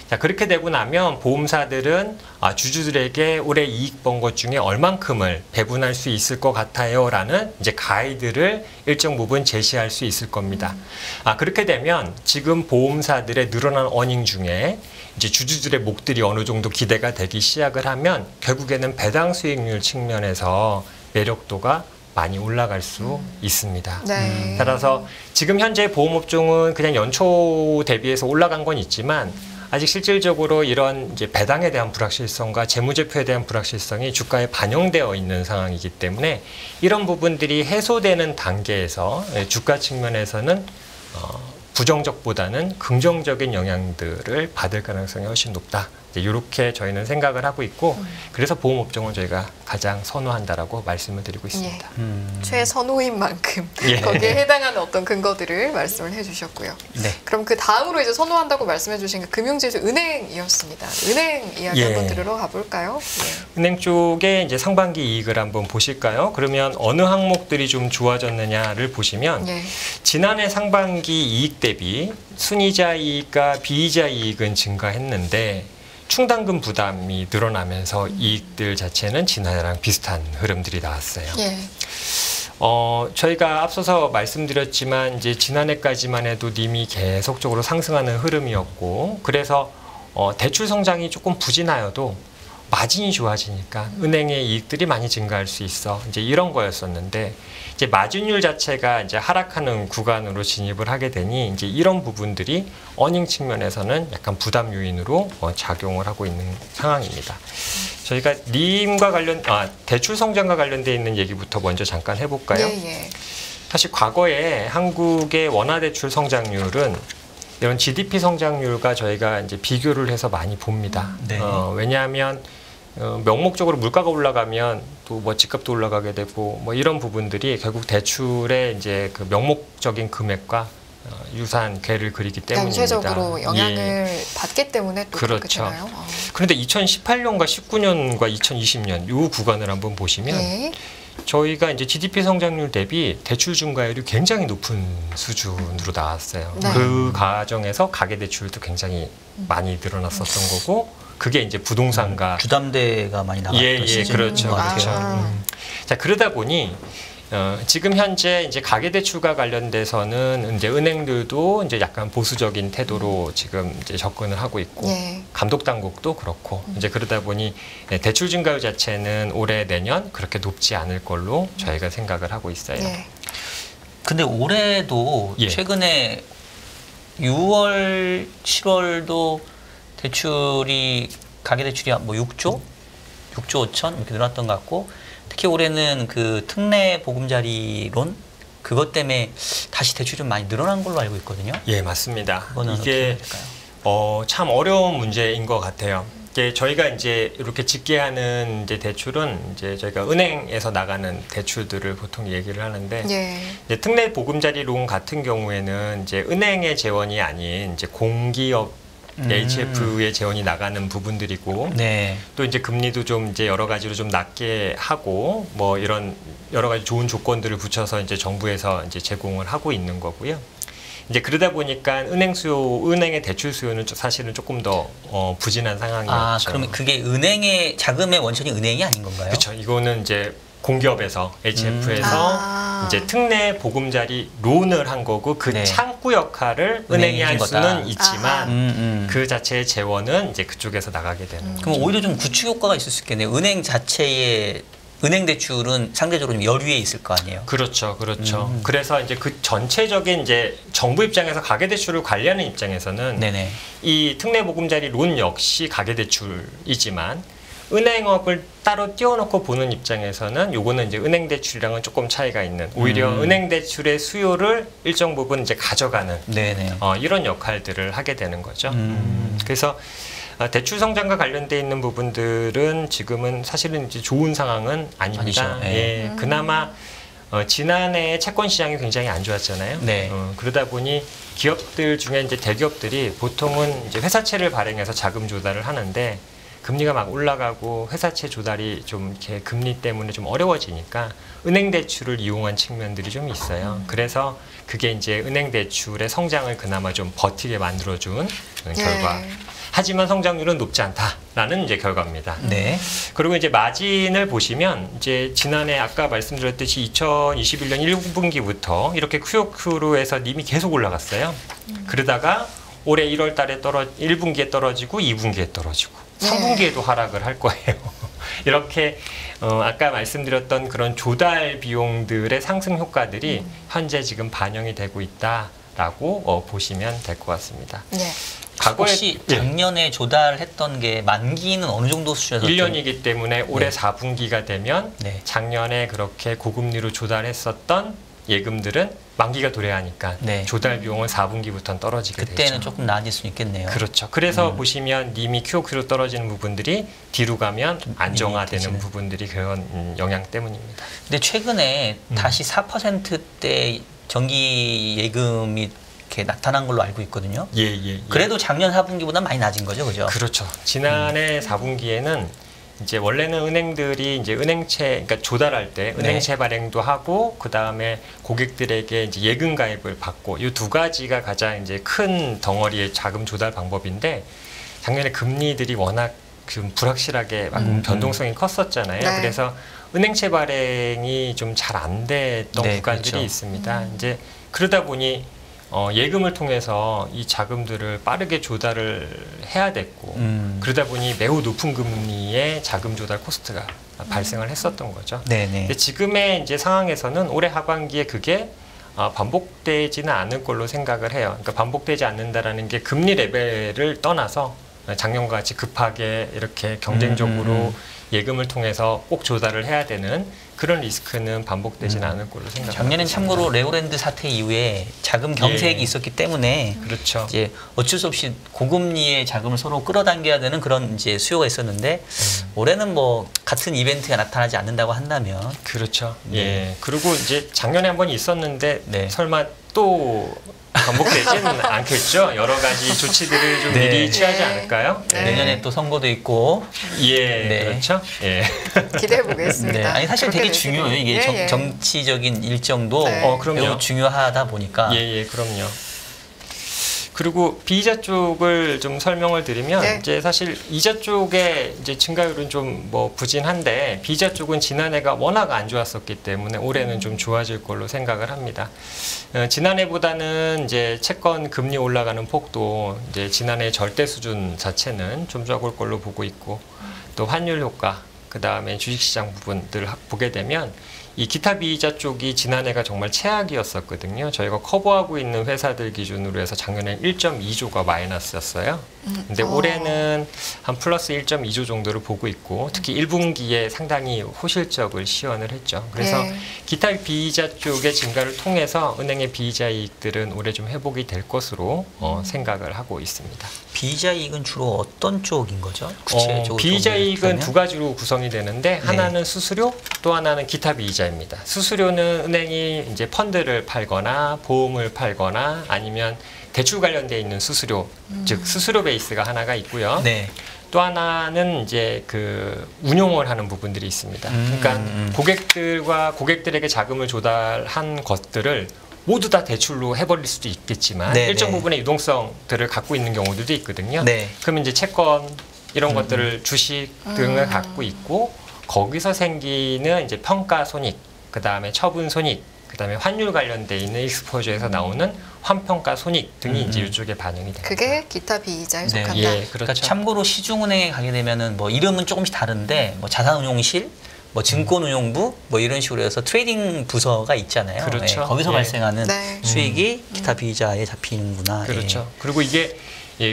자, 그렇게 되고 나면 보험사들은 주주들에게 올해 이익 번 것 중에 얼만큼을 배분할 수 있을 것 같아요 라는 이제 가이드를 일정 부분 제시할 수 있을 겁니다. 그렇게 되면 지금 보험사들의 늘어난 어닝 중에 이제 주주들의 목들이 어느 정도 기대가 되기 시작을 하면 결국에는 배당 수익률 측면에서 매력도가 많이 올라갈 수 있습니다. 네. 따라서 지금 현재 보험업종은 그냥 연초 대비해서 올라간 건 있지만 아직 실질적으로 이런 이제 배당에 대한 불확실성과 재무제표에 대한 불확실성이 주가에 반영되어 있는 상황이기 때문에 이런 부분들이 해소되는 단계에서 주가 측면에서는 부정적보다는 긍정적인 영향들을 받을 가능성이 훨씬 높다. 이렇게 저희는 생각을 하고 있고 그래서 보험업종은 저희가 가장 선호한다라고 말씀을 드리고 있습니다. 예. 최선호인 만큼 예. 거기에 해당하는 어떤 근거들을 말씀을 해주셨고요. 네. 그럼 그 다음으로 이제 선호한다고 말씀해주신 게 금융지수 은행이었습니다. 은행 이야기 예. 한번 들으러 가볼까요? 예. 은행 쪽에 이제 상반기 이익을 한번 보실까요? 그러면 어느 항목들이 좀 좋아졌느냐를 보시면 예. 지난해 상반기 이익 대비 순이자 이익과 비이자 이익은 증가했는데 충당금 부담이 늘어나면서 이익들 자체는 지난해랑 비슷한 흐름들이 나왔어요. 예. 저희가 앞서서 말씀드렸지만 이제 지난해까지만 해도 님이 계속적으로 상승하는 흐름이었고 그래서 대출 성장이 조금 부진하여도 마진이 좋아지니까 은행의 이익들이 많이 증가할 수 있어. 이제 이런 거였었는데 이제 마진율 자체가 이제 하락하는 구간으로 진입을 하게 되니 이제 이런 부분들이 어닝 측면에서는 약간 부담 요인으로 작용을 하고 있는 상황입니다. 저희가 님과 대출 성장과 관련돼 있는 얘기부터 먼저 잠깐 해볼까요? 예, 예. 사실 과거에 한국의 원화 대출 성장률은 이런 GDP 성장률과 저희가 이제 비교를 해서 많이 봅니다. 네. 왜냐하면 명목적으로 물가가 올라가면 또 뭐 집값도 올라가게 되고 뭐 이런 부분들이 결국 대출의 이제 그 명목적인 금액과 유사한 궤를 그리기 때문입니다. 연쇄적으로 영향을 예. 받기 때문에 또 그렇게 그렇죠. 되나요? 그런데 2018년과 19년과 2020년 이 구간을 한번 보시면 예. 저희가 이제 GDP 성장률 대비 대출 증가율이 굉장히 높은 수준으로 나왔어요. 네. 그 과정에서 가계 대출도 굉장히 많이 늘어났었던 거고 그게 이제 부동산과 주담대가 많이 나갔던 예, 시즌인 그렇죠, 것 같아요. 그렇죠. 자 그러다 보니 지금 현재 이제 가계 대출과 관련돼서는 이제 은행들도 이제 약간 보수적인 태도로 지금 이제 접근을 하고 있고 예. 감독 당국도 그렇고 이제 그러다 보니 대출 증가율 자체는 올해 내년 그렇게 높지 않을 걸로 저희가 생각을 하고 있어요. 예. 근데 올해도 예. 최근에 6월, 7월도 대출이 가계대출이 뭐 6조 5천 이렇게 늘었던 것 같고 특히 올해는 그 특례 보금자리론 그것 때문에 다시 대출이 좀 많이 늘어난 걸로 알고 있거든요. 예, 맞습니다. 그거는 어떻게 이게 해야 될까요? 참 어려운 문제인 것 같아요. 이게 저희가 이제 이렇게 집계하는 이제 대출은 이제 저희가 은행에서 나가는 대출들을 보통 얘기를 하는데 예. 이제 특례 보금자리론 같은 경우에는 이제 은행의 재원이 아닌 이제 공기업 HF의 재원이 나가는 부분들이고 네. 또 이제 금리도 좀 이제 여러 가지로 좀 낮게 하고 뭐 이런 여러 가지 좋은 조건들을 붙여서 이제 정부에서 이제 제공을 하고 있는 거고요. 이제 그러다 보니까 은행의 대출 수요는 사실은 조금 더 부진한 상황이었죠. 아, 그러면 그게 은행의 자금의 원천이 은행이 아닌 건가요? 그렇죠. 이거는 이제 공기업에서 HF에서 이제 특례 보금자리 론을 한 거고 그 네. 창구 역할을 은행이 할 해준 수는 거다. 있지만 그 자체의 재원은 이제 그쪽에서 나가게 되는 거죠. 그럼 오히려 좀 구축 효과가 있을 수 있겠네요. 은행 자체의 은행 대출은 상대적으로 좀 여유에 있을 거 아니에요. 그렇죠, 그렇죠. 그래서 이제 그 전체적인 이제 정부 입장에서 가계대출을 관리하는 입장에서는 네네. 이 특례 보금자리 론 역시 가계대출이지만 은행업을 따로 띄워놓고 보는 입장에서는 요거는 이제 은행 대출이랑은 조금 차이가 있는 오히려 은행 대출의 수요를 일정 부분 이제 가져가는 네네. 이런 역할들을 하게 되는 거죠. 그래서 대출 성장과 관련돼 있는 부분들은 지금은 사실은 이제 좋은 상황은 아닙니다. 아니죠. 네. 예, 그나마 지난해 채권 시장이 굉장히 안 좋았잖아요. 네. 그러다 보니 기업들 중에 이제 대기업들이 보통은 이제 회사채를 발행해서 자금 조달을 하는데 금리가 막 올라가고 회사채 조달이 좀 이렇게 금리 때문에 좀 어려워지니까 은행 대출을 이용한 측면들이 좀 있어요. 그래서 그게 이제 은행 대출의 성장을 그나마 좀 버티게 만들어준 결과. 하지만 성장률은 높지 않다라는 이제 결과입니다. 네. 그리고 이제 마진을 보시면 이제 지난해 아까 말씀드렸듯이 2021년 1분기부터 이렇게 QOQ로 해서 님이 계속 올라갔어요. 그러다가 올해 1월 달에 1분기에 떨어지고 2분기에 떨어지고 3분기에도 하락을 할 거예요. 이렇게 아까 말씀드렸던 그런 조달 비용들의 상승 효과들이 현재 지금 반영이 되고 있다라고 보시면 될 것 같습니다. 네. 과거에 혹시 작년에 조달했던 게 만기는 어느 정도 수준에서 1년이기 때문에 올해 4분기가 되면 네. 작년에 그렇게 고금리로 조달했었던 예금들은 만기가 도래하니까 네. 조달 비용은 4분기부터는 떨어지게 그때는 되죠. 조금 나아질 수 있겠네요. 그렇죠. 그래서 보시면 님이 QOQ로 떨어지는 부분들이 뒤로 가면 안정화되는 되시는. 부분들이 그런 영향 때문입니다. 근데 최근에 다시 4%대 정기 예금이 이렇게 나타난 걸로 알고 있거든요. 예. 그래도 작년 4분기보다 많이 낮은 거죠, 그죠? 그렇죠. 지난해 4분기에는 이제 원래는 은행들이 이제 은행채, 그러니까 조달할 때 은행채 발행도 하고 그 다음에 고객들에게 이제 예금 가입을 받고 이 두 가지가 가장 이제 큰 덩어리의 자금 조달 방법인데 작년에 금리들이 워낙 좀 불확실하게 막 변동성이 컸었잖아요. 네. 그래서 은행채 발행이 좀 잘 안 됐던 네, 구간들이 그렇죠. 있습니다. 이제 그러다 보니 예금을 통해서 이 자금들을 빠르게 조달을 해야 됐고 그러다 보니 매우 높은 금리의 자금 조달 코스트가 발생을 했었던 거죠. 네네. 근데 지금의 이제 상황에서는 올해 하반기에 그게 반복되지는 않을 걸로 생각을 해요. 그러니까 반복되지 않는다라는 게 금리 레벨을 떠나서 작년과 같이 급하게 이렇게 경쟁적으로 예금을 통해서 꼭 조달을 해야 되는 그런 리스크는 반복되지는 않을 걸로 생각합니다. 작년엔 참고로 레오랜드 사태 이후에 자금 경색이 예. 있었기 때문에 그렇죠. 이제 어쩔 수 없이 고금리의 자금을 서로 끌어당겨야 되는 그런 이제 수요가 있었는데 올해는 뭐 같은 이벤트가 나타나지 않는다고 한다면 그렇죠. 네. 예. 그리고 이제 작년에 한 번 있었는데 네. 설마 또 반복되지는 않겠죠. 여러 가지 조치들을 좀 네. 미리 취하지 네. 않을까요? 네. 내년에 또 선거도 있고 예, 네. 그렇죠. 예. 기대해 보겠습니다. 네. 아니 사실 되게 그렇게 중요해요. 되시길. 이게 예, 예. 정치적인 일정도 네. 그럼요. 매우 중요하다 보니까 예, 그럼요. 그리고 비이자 쪽을 좀 설명을 드리면 네. 이제 사실 이자 쪽의 이제 증가율은 좀 뭐 부진한데 비이자 쪽은 지난해가 워낙 안 좋았었기 때문에 올해는 좀 좋아질 걸로 생각을 합니다. 지난해보다는 이제 채권 금리 올라가는 폭도 이제 지난해 절대 수준 자체는 좀 적을 걸로 보고 있고 또 환율 효과 그 다음에 주식시장 부분들을 보게 되면 이 기타 비이자 쪽이 지난해가 정말 최악이었었거든요. 저희가 커버하고 있는 회사들 기준으로 해서 작년에 1.2조가 마이너스였어요. 근데 올해는 한 플러스 1.2조 정도를 보고 있고 특히 1분기에 상당히 호실적을 시현을 했죠. 그래서 네. 기타 비이자 쪽의 증가를 통해서 은행의 비이자 이익들은 올해 좀 회복이 될 것으로 생각을 하고 있습니다. 비이자 이익은 주로 어떤 쪽인 거죠? 구체적으로 비이자 이익은 설명해 두 가지로 구성이 되는데 하나는 수수료, 또 하나는 기타 비이자입니다. 수수료는 은행이 이제 펀드를 팔거나 보험을 팔거나 아니면 대출 관련돼 있는 수수료, 즉 수수료 베이스가 하나가 있고요. 네. 또 하나는 이제 그 운용을 하는 부분들이 있습니다. 그러니까 고객들에게 자금을 조달한 것들을 모두 다 대출로 해버릴 수도 있겠지만 네, 일정 네. 부분의 유동성들을 갖고 있는 경우들도 있거든요. 네. 그러면 이제 채권 이런 것들을 주식 등을 갖고 있고 거기서 생기는 이제 평가 손익, 그 다음에 처분 손익, 그 다음에 환율 관련돼 있는 익스포저에서 나오는 환평가 손익 등이 이제 이쪽에 반영이 됩니다. 그게 기타 비이자에 네. 속한다. 예, 그렇죠. 그러니까 참고로 시중은행에 가게 되면은 뭐 이름은 조금씩 다른데 뭐 자산운용실, 뭐 증권운용부 뭐 이런 식으로 해서 트레이딩 부서가 있잖아요. 그렇죠. 네, 거기서 예. 발생하는 네. 수익이 기타 비이자에 잡히는구나. 그렇죠. 예. 그리고 이게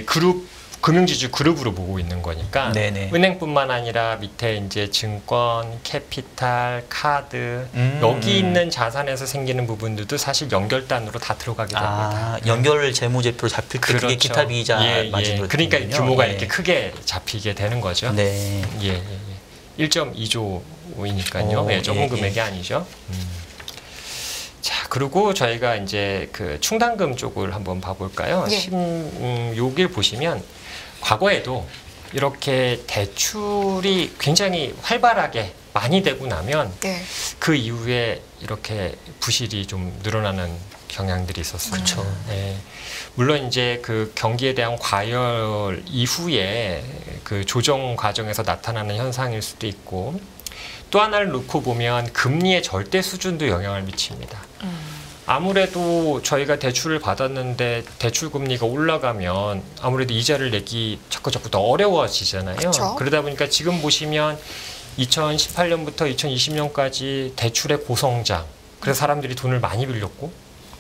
그룹 금융지주 그룹으로 보고 있는 거니까 네네. 은행뿐만 아니라 밑에 이제 증권, 캐피탈, 카드 여기 있는 자산에서 생기는 부분들도 사실 연결단으로 다 들어가게 됩니다. 연결 재무제표로 잡힐 때 그게 그렇죠. 기타 비자 마진으로 그러니까 되는군요. 규모가 예. 이렇게 크게 잡히게 되는 거죠. 네. 1.2조이니까요. 조금 금액이 아니죠. 자, 그리고 저희가 이제 그 충당금 쪽을 한번 봐볼까요? 여기를 보시면 과거에도 이렇게 대출이 굉장히 활발하게 많이 되고 나면 그 이후에 이렇게 부실이 좀 늘어나는 경향들이 있었어요. 그렇죠. 네. 물론 이제 그 경기에 대한 과열 이후에 그 조정 과정에서 나타나는 현상일 수도 있고 또 하나를 놓고 보면 금리의 절대 수준도 영향을 미칩니다. 아무래도 저희가 대출을 받았는데 대출 금리가 올라가면 아무래도 이자를 내기 자꾸 더 어려워지잖아요. 그쵸? 그러다 보니까 지금 보시면 2018년부터 2020년까지 대출의 고성장. 그래서 사람들이 돈을 많이 빌렸고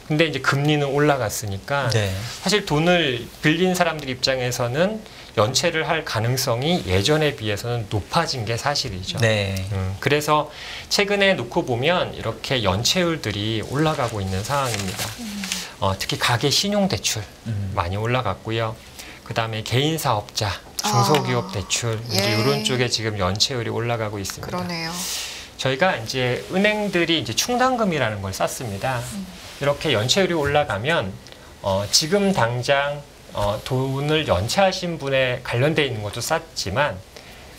근데 이제 금리는 올라갔으니까 네. 사실 돈을 빌린 사람들 입장에서는 연체를 할 가능성이 예전에 비해서는 높아진 게 사실이죠. 네. 그래서 최근에 놓고 보면 이렇게 연체율들이 올라가고 있는 상황입니다. 특히 가계 신용대출 많이 올라갔고요. 그 다음에 개인사업자, 중소기업 대출 이제 이런 쪽에 지금 연체율이 올라가고 있습니다. 그러네요. 저희가 이제 은행들이 이제 충당금이라는 걸 썼습니다. 이렇게 연체율이 올라가면 지금 당장 돈을 연체하신 분에 관련돼 있는 것도 쌌지만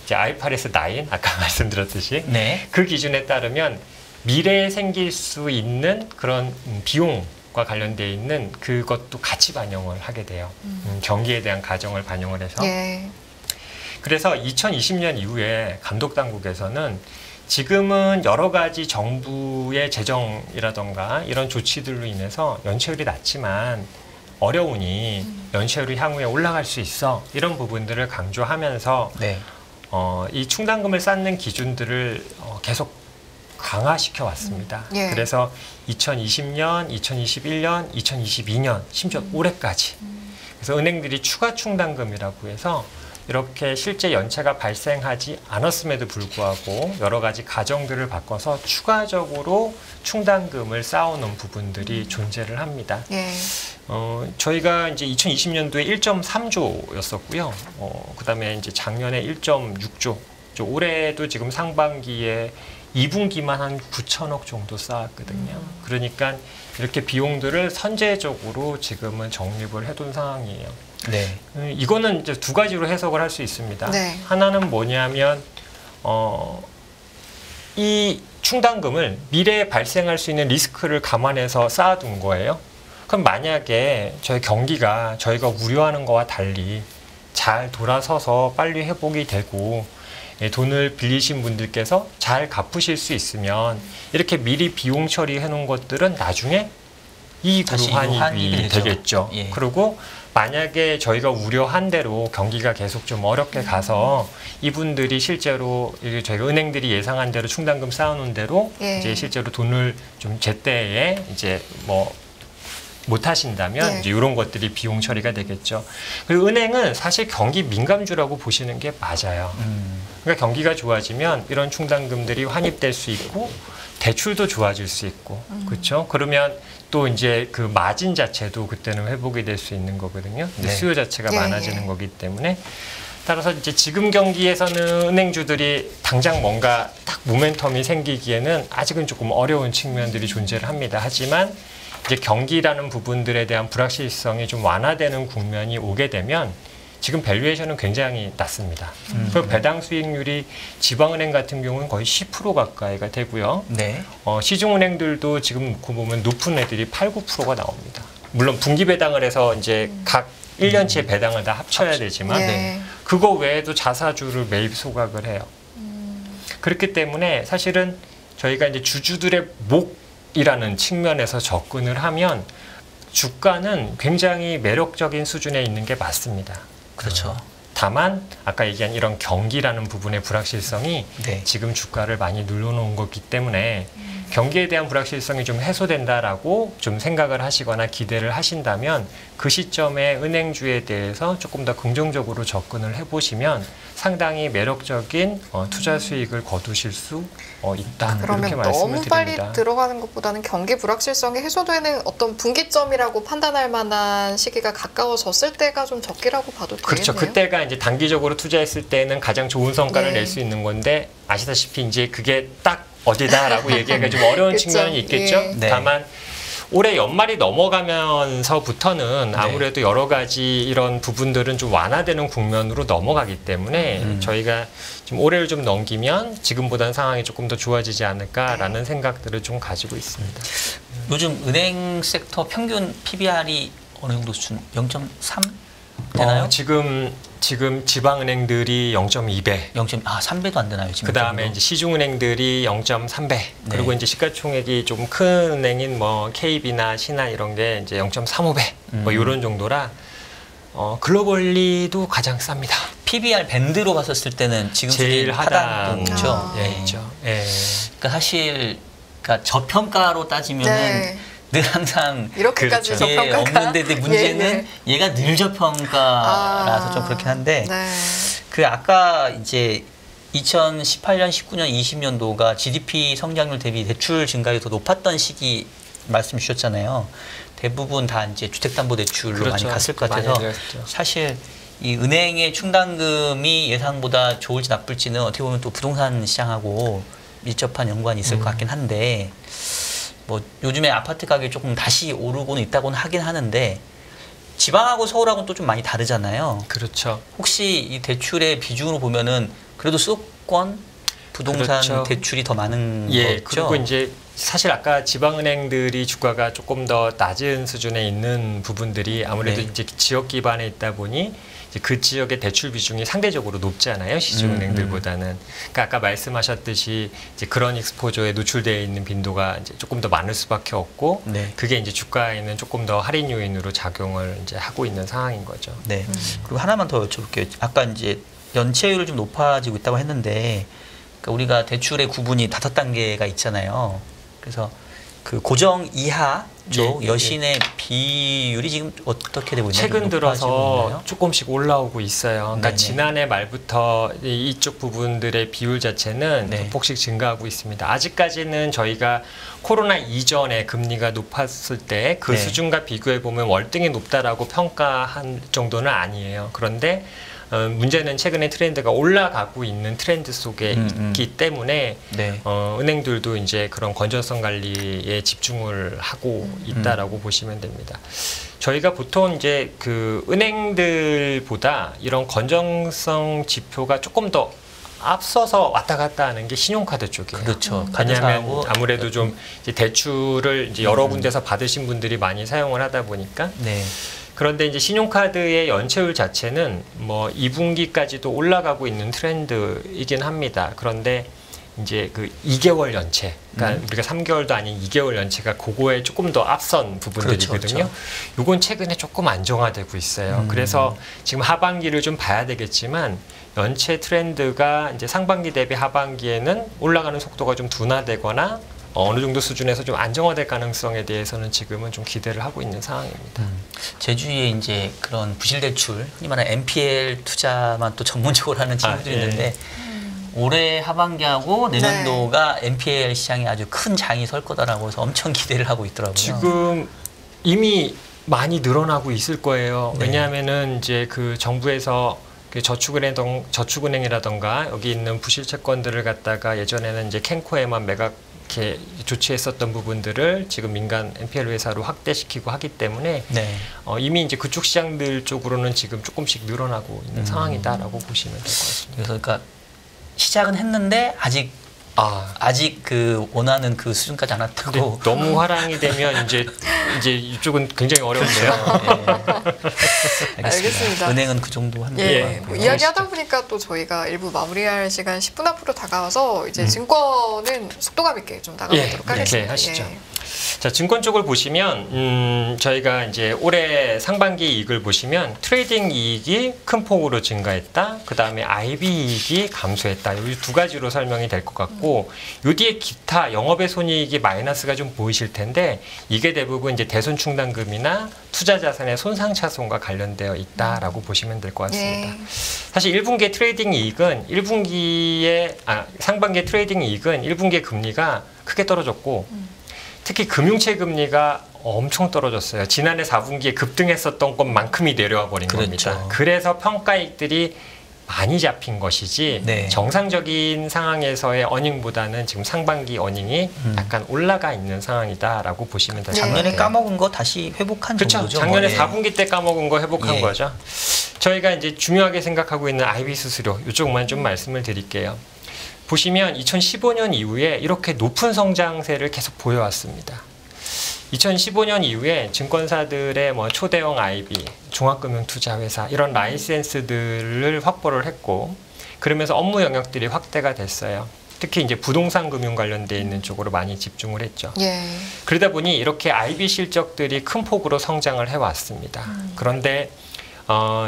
이제 IFRS 9 아까 말씀드렸듯이 네. 그 기준에 따르면 미래에 생길 수 있는 그런 비용과 관련돼 있는 그것도 같이 반영을 하게 돼요. 경기에 대한 가정을 반영을 해서. 그래서 2020년 이후에 감독당국에서는 지금은 여러 가지 정부의 재정이라던가 이런 조치들로 인해서 연체율이 낮지만 어려우니 연체율이 향후에 올라갈 수 있어 이런 부분들을 강조하면서 네. 이 충당금을 쌓는 기준들을 계속 강화시켜 왔습니다. 그래서 2020년, 2021년, 2022년 심지어 올해까지 그래서 은행들이 추가 충당금이라고 해서 이렇게 실제 연체가 발생하지 않았음에도 불구하고 여러 가지 가정들을 바꿔서 추가적으로 충당금을 쌓아놓은 부분들이 존재를 합니다. 저희가 이제 2020년도에 1.3조였었고요. 그다음에 이제 작년에 1.6조. 올해도 지금 상반기에 2분기만 한 9천억 정도 쌓았거든요. 그러니까 이렇게 비용들을 선제적으로 지금은 적립을 해둔 상황이에요. 네. 이거는 이제 두 가지로 해석을 할 수 있습니다. 하나는 뭐냐면 이 충당금을 미래에 발생할 수 있는 리스크를 감안해서 쌓아둔 거예요. 그럼 만약에 저희 경기가 저희가 우려하는 거와 달리 잘 돌아서서 빨리 회복이 되고 돈을 빌리신 분들께서 잘 갚으실 수 있으면 이렇게 미리 비용 처리해 놓은 것들은 나중에 이익으로 환입이 되겠죠. 그리고 만약에 저희가 우려한 대로 경기가 계속 좀 어렵게 가서 이분들이 실제로 저희가 은행들이 예상한 대로 충당금 쌓아놓은 대로 이제 실제로 돈을 좀 제때에 이제 뭐 못 하신다면 이제 이런 것들이 비용 처리가 되겠죠. 그리고 은행은 사실 경기 민감주라고 보시는 게 맞아요. 그러니까 경기가 좋아지면 이런 충당금들이 환입될 수 있고 대출도 좋아질 수 있고 그렇죠. 그러면 또 이제 그 마진 자체도 그때는 회복이 될 수 있는 거거든요. 수요 자체가 많아지는 거기 때문에 따라서 이제 지금 경기에서는 은행주들이 당장 뭔가 딱 모멘텀이 생기기에는 아직은 조금 어려운 측면들이 존재를 합니다. 하지만 이제 경기라는 부분들에 대한 불확실성이 좀 완화되는 국면이 오게 되면 지금 밸류에이션은 굉장히 낮습니다. 그 배당 수익률이 지방은행 같은 경우는 거의 10% 가까이가 되고요. 시중은행들도 지금 놓고 보면 높은 애들이 8, 9%가 나옵니다. 물론 분기 배당을 해서 이제 각 1년치의 배당을 다 합쳐야 되지만 그거 외에도 자사주를 매입 소각을 해요. 그렇기 때문에 사실은 저희가 이제 주주들의 목이라는 측면에서 접근을 하면 주가는 굉장히 매력적인 수준에 있는 게 맞습니다. 그렇죠. 다만 아까 얘기한 이런 경기라는 부분의 불확실성이 지금 주가를 많이 눌러놓은 거기 때문에 경기에 대한 불확실성이 좀 해소된다라고 좀 생각을 하시거나 기대를 하신다면 그 시점에 은행주에 대해서 조금 더 긍정적으로 접근을 해보시면 상당히 매력적인 투자 수익을 거두실 수 있다. 그러면 이렇게 말씀을 너무 빨리 드립니다. 들어가는 것보다는 경기 불확실성이 해소되는 어떤 분기점이라고 판단할 만한 시기가 가까워졌을 때가 좀 적기라고 봐도 되겠네요. 그렇죠. 그때가 이제 단기적으로 투자했을 때는 가장 좋은 성과를 네. 낼 수 있는 건데 아시다시피 이제 그게 딱 어디다라고 얘기하기가 좀 어려운 그렇죠. 측면이 있겠죠. 예. 네. 다만 올해 연말이 넘어가면서부터는 아무래도 여러 가지 이런 부분들은 좀 완화되는 국면으로 넘어가기 때문에 저희가 좀 올해를 좀 넘기면 지금보다는 상황이 조금 더 좋아지지 않을까라는 생각들을 좀 가지고 있습니다. 요즘 은행 섹터 평균 PBR이 어느 정도 수준? 0.3 되나요? 지금 지방은행들이 0.2배. 3배도 안 되나요, 지금? 그 다음에 이제 시중은행들이 0.3배. 그리고 이제 시가총액이 좀 큰 은행인 뭐 KB나 신한 이런 게 이제 0.35배. 뭐 이런 정도라 글로벌리도 가장 쌉니다. PBR 밴드로 봤었을 때는 지금 제일 하단 그렇죠. 예, 있죠. 예. 그러니까 사실 그러니까 저평가로 따지면은 네. 늘 항상 이렇게까지 그렇죠. 예, 저평가가 없는데 근데 문제는 얘가 늘 저평가라서 좀 그렇긴 한데 네. 그 아까 이제 2018년, 19년, 20년도가 GDP 성장률 대비 대출 증가율이 더 높았던 시기 말씀 주셨잖아요. 대부분 다 이제 주택담보대출로 그렇죠. 많이 갔을 것 같아서 많이 들었죠. 사실 이 은행의 충당금이 예상보다 좋을지 나쁠지는 어떻게 보면 또 부동산 시장하고 밀접한 연관이 있을 것 같긴 한데 뭐 요즘에 아파트 가격이 조금 다시 오르고는 있다고는 하긴 하는데 지방하고 서울하고는 또 좀 많이 다르잖아요. 그렇죠. 혹시 이 대출의 비중으로 보면은 그래도 수도권 부동산 그렇죠. 대출이 더 많은 예, 거죠? 그리고 이제 사실 아까 지방은행들이 주가가 조금 더 낮은 수준에 있는 부분들이 아무래도 네. 이제 지역 기반에 있다 보니 이제 그 지역의 대출 비중이 상대적으로 높잖아요. 시중은행들보다는. 그러니까 아까 말씀하셨듯이 이제 그런 익스포저에 노출되어 있는 빈도가 이제 조금 더 많을 수밖에 없고 네. 그게 이제 주가에는 조금 더 할인 요인으로 작용을 이제 하고 있는 상황인 거죠. 네. 그리고 하나만 더 여쭤볼게요. 아까 이제 연체율이 좀 높아지고 있다고 했는데 그러니까 우리가 대출의 구분이 5단계가 있잖아요. 그래서 그 고정 이하 쪽 예, 여신의 비율이 지금 어떻게 되고 있나요? 최근 좀 들어서 높아지고 있나요? 조금씩 올라오고 있어요. 그러니까 네네. 지난해 말부터 이쪽 부분들의 비율 자체는 네. 폭씩 증가하고 있습니다. 아직까지는 저희가 코로나 이전에 금리가 높았을 때 그 네. 수준과 비교해 보면 월등히 높다라고 평가한 정도는 아니에요. 그런데 문제는 최근에 트렌드가 올라가고 있는 트렌드 속에 있기 때문에 네. 은행들도 이제 그런 건전성 관리에 집중을 하고 있다라고 보시면 됩니다. 저희가 보통 이제 그 은행들보다 이런 건전성 지표가 조금 더 앞서서 왔다 갔다 하는 게 신용카드 쪽이에요. 그렇죠. 왜냐하면 카드사하고 아무래도 좀 이제 대출을 이제 여러 군데서 받으신 분들이 많이 사용을 하다 보니까 네. 그런데 이제 신용카드의 연체율 자체는 뭐 2분기까지도 올라가고 있는 트렌드이긴 합니다. 그런데 이제 그 2개월 연체, 그러니까 우리가 3개월도 아닌 2개월 연체가 그거에 조금 더 앞선 부분들이거든요. 그렇죠. 요건 최근에 조금 안정화되고 있어요. 그래서 지금 하반기를 좀 봐야 되겠지만 연체 트렌드가 이제 상반기 대비 하반기에는 올라가는 속도가 좀 둔화되거나 어느 정도 수준에서 좀 안정화될 가능성에 대해서는 지금은 좀 기대를 하고 있는 상황입니다. 제주에 이제 그런 부실대출, 흔히 말하는 NPL 투자만 또 전문적으로 하는 친구들이 예. 있는데 올해 하반기하고 내년도가 NPL 시장에 아주 큰 장이 설 거다라고 해서 엄청 기대를 하고 있더라고요. 지금 이미 많이 늘어나고 있을 거예요. 네. 왜냐하면은 이제 그 정부에서 그 저축은행이라던가 여기 있는 부실 채권들을 갖다가 예전에는 이제 캔코에만 매각 이렇게 조치했었던 부분들을 지금 민간 NPL 회사로 확대시키고 하기 때문에 네. 이미 이제 그쪽 시장들 쪽으로는 지금 조금씩 늘어나고 있는 상황이다라고 보시면 될 것 같습니다. 그래서 그러니까 시작은 했는데 아직 그 원하는 그 수준까지 안 근데 왔다고. 너무 화랑이 되면 이제 이쪽은 굉장히 어려운데요. 예. 알겠습니다. 은행은 그 정도 하는 예, 거고요. 뭐 이야기하다 보니까 또 저희가 일부 마무리할 시간 10분 앞으로 다가와서 이제 증권은 속도감 있게 좀 나가보도록 예, 하겠습니다. 네, 하시죠. 예. 자, 증권 쪽을 보시면 저희가 이제 올해 상반기 이익을 보시면 트레이딩 이익이 큰 폭으로 증가했다. 그 다음에 IB 이익이 감소했다. 이 두 가지로 설명이 될 것 같고, 요 뒤에 기타 영업의 손익이 마이너스가 좀 보이실 텐데, 이게 대부분 이제 대손 충당금이나 투자 자산의 손상 차손과 관련되어 있다라고 보시면 될 것 같습니다. 예. 사실 1분기의 트레이딩 이익은 상반기의 트레이딩 이익은 1분기의 금리가 크게 떨어졌고, 특히 금융채 금리가 엄청 떨어졌어요. 지난해 4분기에 급등했었던 것만큼이 내려와 버린 그렇죠. 겁니다. 그래서 평가익들이 많이 잡힌 것이지 네. 정상적인 상황에서의 어닝보다는 지금 상반기 어닝이 약간 올라가 있는 상황이다라고 보시면 될 것 같아요. 작년에 까먹은 거 다시 회복한 그렇죠. 정도죠. 작년에 뭐. 4분기 때 까먹은 거 회복한 예. 거죠. 저희가 이제 중요하게 생각하고 있는 IB 수수료 이쪽만 좀 말씀을 드릴게요. 보시면 2015년 이후에 이렇게 높은 성장세를 계속 보여왔습니다. 2015년 이후에 증권사들의 뭐 초대형 IB, 종합금융투자회사 이런 라이센스들을 확보를 했고, 그러면서 업무 영역들이 확대가 됐어요. 특히 이제 부동산 금융 관련돼 있는 쪽으로 많이 집중을 했죠. 예. 그러다 보니 이렇게 IB 실적들이 큰 폭으로 성장을 해왔습니다. 그런데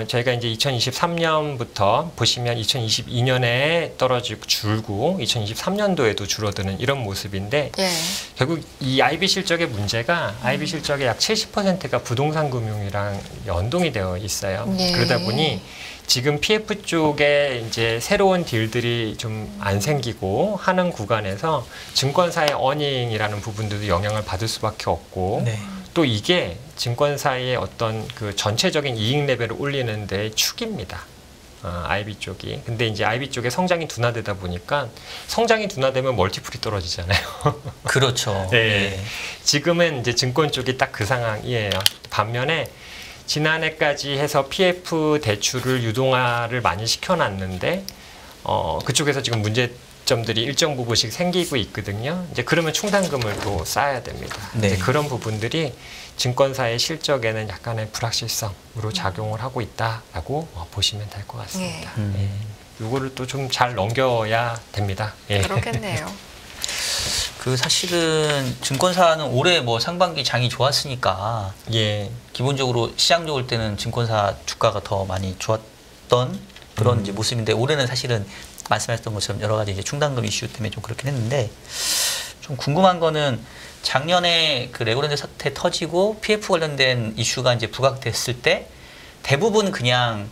저희가 이제 2023년부터 보시면 2022년에 떨어지고 줄고 2023년도에도 줄어드는 이런 모습인데, 예. 결국 이 IB 실적의 문제가 IB 실적의 약 70%가 부동산 금융이랑 연동이 되어 있어요. 예. 그러다 보니 지금 PF 쪽에 이제 새로운 딜들이 좀 안 생기고 하는 구간에서 증권사의 어닝이라는 부분들도 영향을 받을 수밖에 없고, 네. 또 이게 증권사의 어떤 그 전체적인 이익 레벨을 올리는 데 축입니다. IB 쪽이. 근데 이제 IB 쪽에 성장이 둔화되다 보니까, 성장이 둔화되면 멀티플이 떨어지잖아요. 그렇죠. 네. 예. 지금은 이제 증권 쪽이 딱 그 상황이에요. 반면에 지난해까지 해서 PF 대출을 유동화를 많이 시켜놨는데, 그쪽에서 지금 문제점들이 일정 부분씩 생기고 있거든요. 이제 그러면 충당금을 또 쌓아야 됩니다. 네. 이제 그런 부분들이 증권사의 실적에는 약간의 불확실성으로 작용을 하고 있다라고 보시면 될 것 같습니다. 이거를 또 좀 잘 넘겨야 됩니다. 예. 그렇겠네요. 그 사실은 증권사는 올해 뭐 상반기 장이 좋았으니까 예. 기본적으로 시장 좋을 때는 증권사 주가가 더 많이 좋았던 그런 이제 모습인데, 올해는 사실은 말씀하셨던 것처럼 여러 가지 이제 충당금 이슈 때문에 좀 그렇긴 했는데, 좀 궁금한 거는 작년에 그 레고랜드 사태 터지고 PF 관련된 이슈가 이제 부각됐을 때 대부분 그냥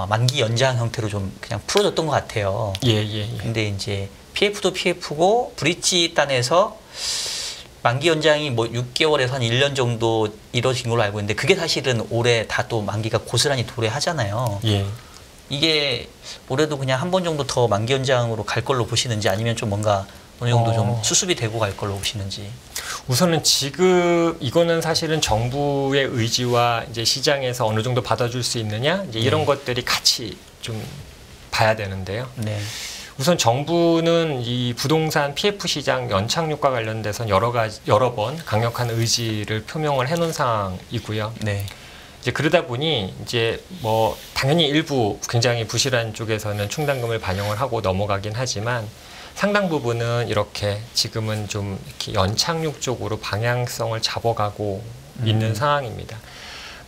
만기 연장 형태로 좀 그냥 풀어졌던 것 같아요. 예. 근데 이제 PF도 PF고 브릿지 단에서 만기 연장이 뭐 6개월에서 한 1년 정도 이루어진 걸로 알고 있는데, 그게 사실은 올해 다 또 만기가 고스란히 도래하잖아요. 예. 이게 올해도 그냥 한 번 정도 더 만기 연장으로 갈 걸로 보시는지, 아니면 좀 뭔가 어느 정도 좀 수습이 되고 갈 걸로 보시는지. 우선은 지금 이거는 사실은 정부의 의지와 이제 시장에서 어느 정도 받아줄 수 있느냐, 이제 이런 것들이 같이 좀 봐야 되는데요. 네. 우선 정부는 이 부동산 PF 시장 연착륙과 관련돼서 여러 번 강력한 의지를 표명을 해놓은 상황이고요. 네. 이제 그러다 보니 이제 뭐 당연히 일부 굉장히 부실한 쪽에서는 충당금을 반영을 하고 넘어가긴 하지만, 상당 부분은 이렇게 지금은 좀 이렇게 연착륙 쪽으로 방향성을 잡아가고 있는 상황입니다.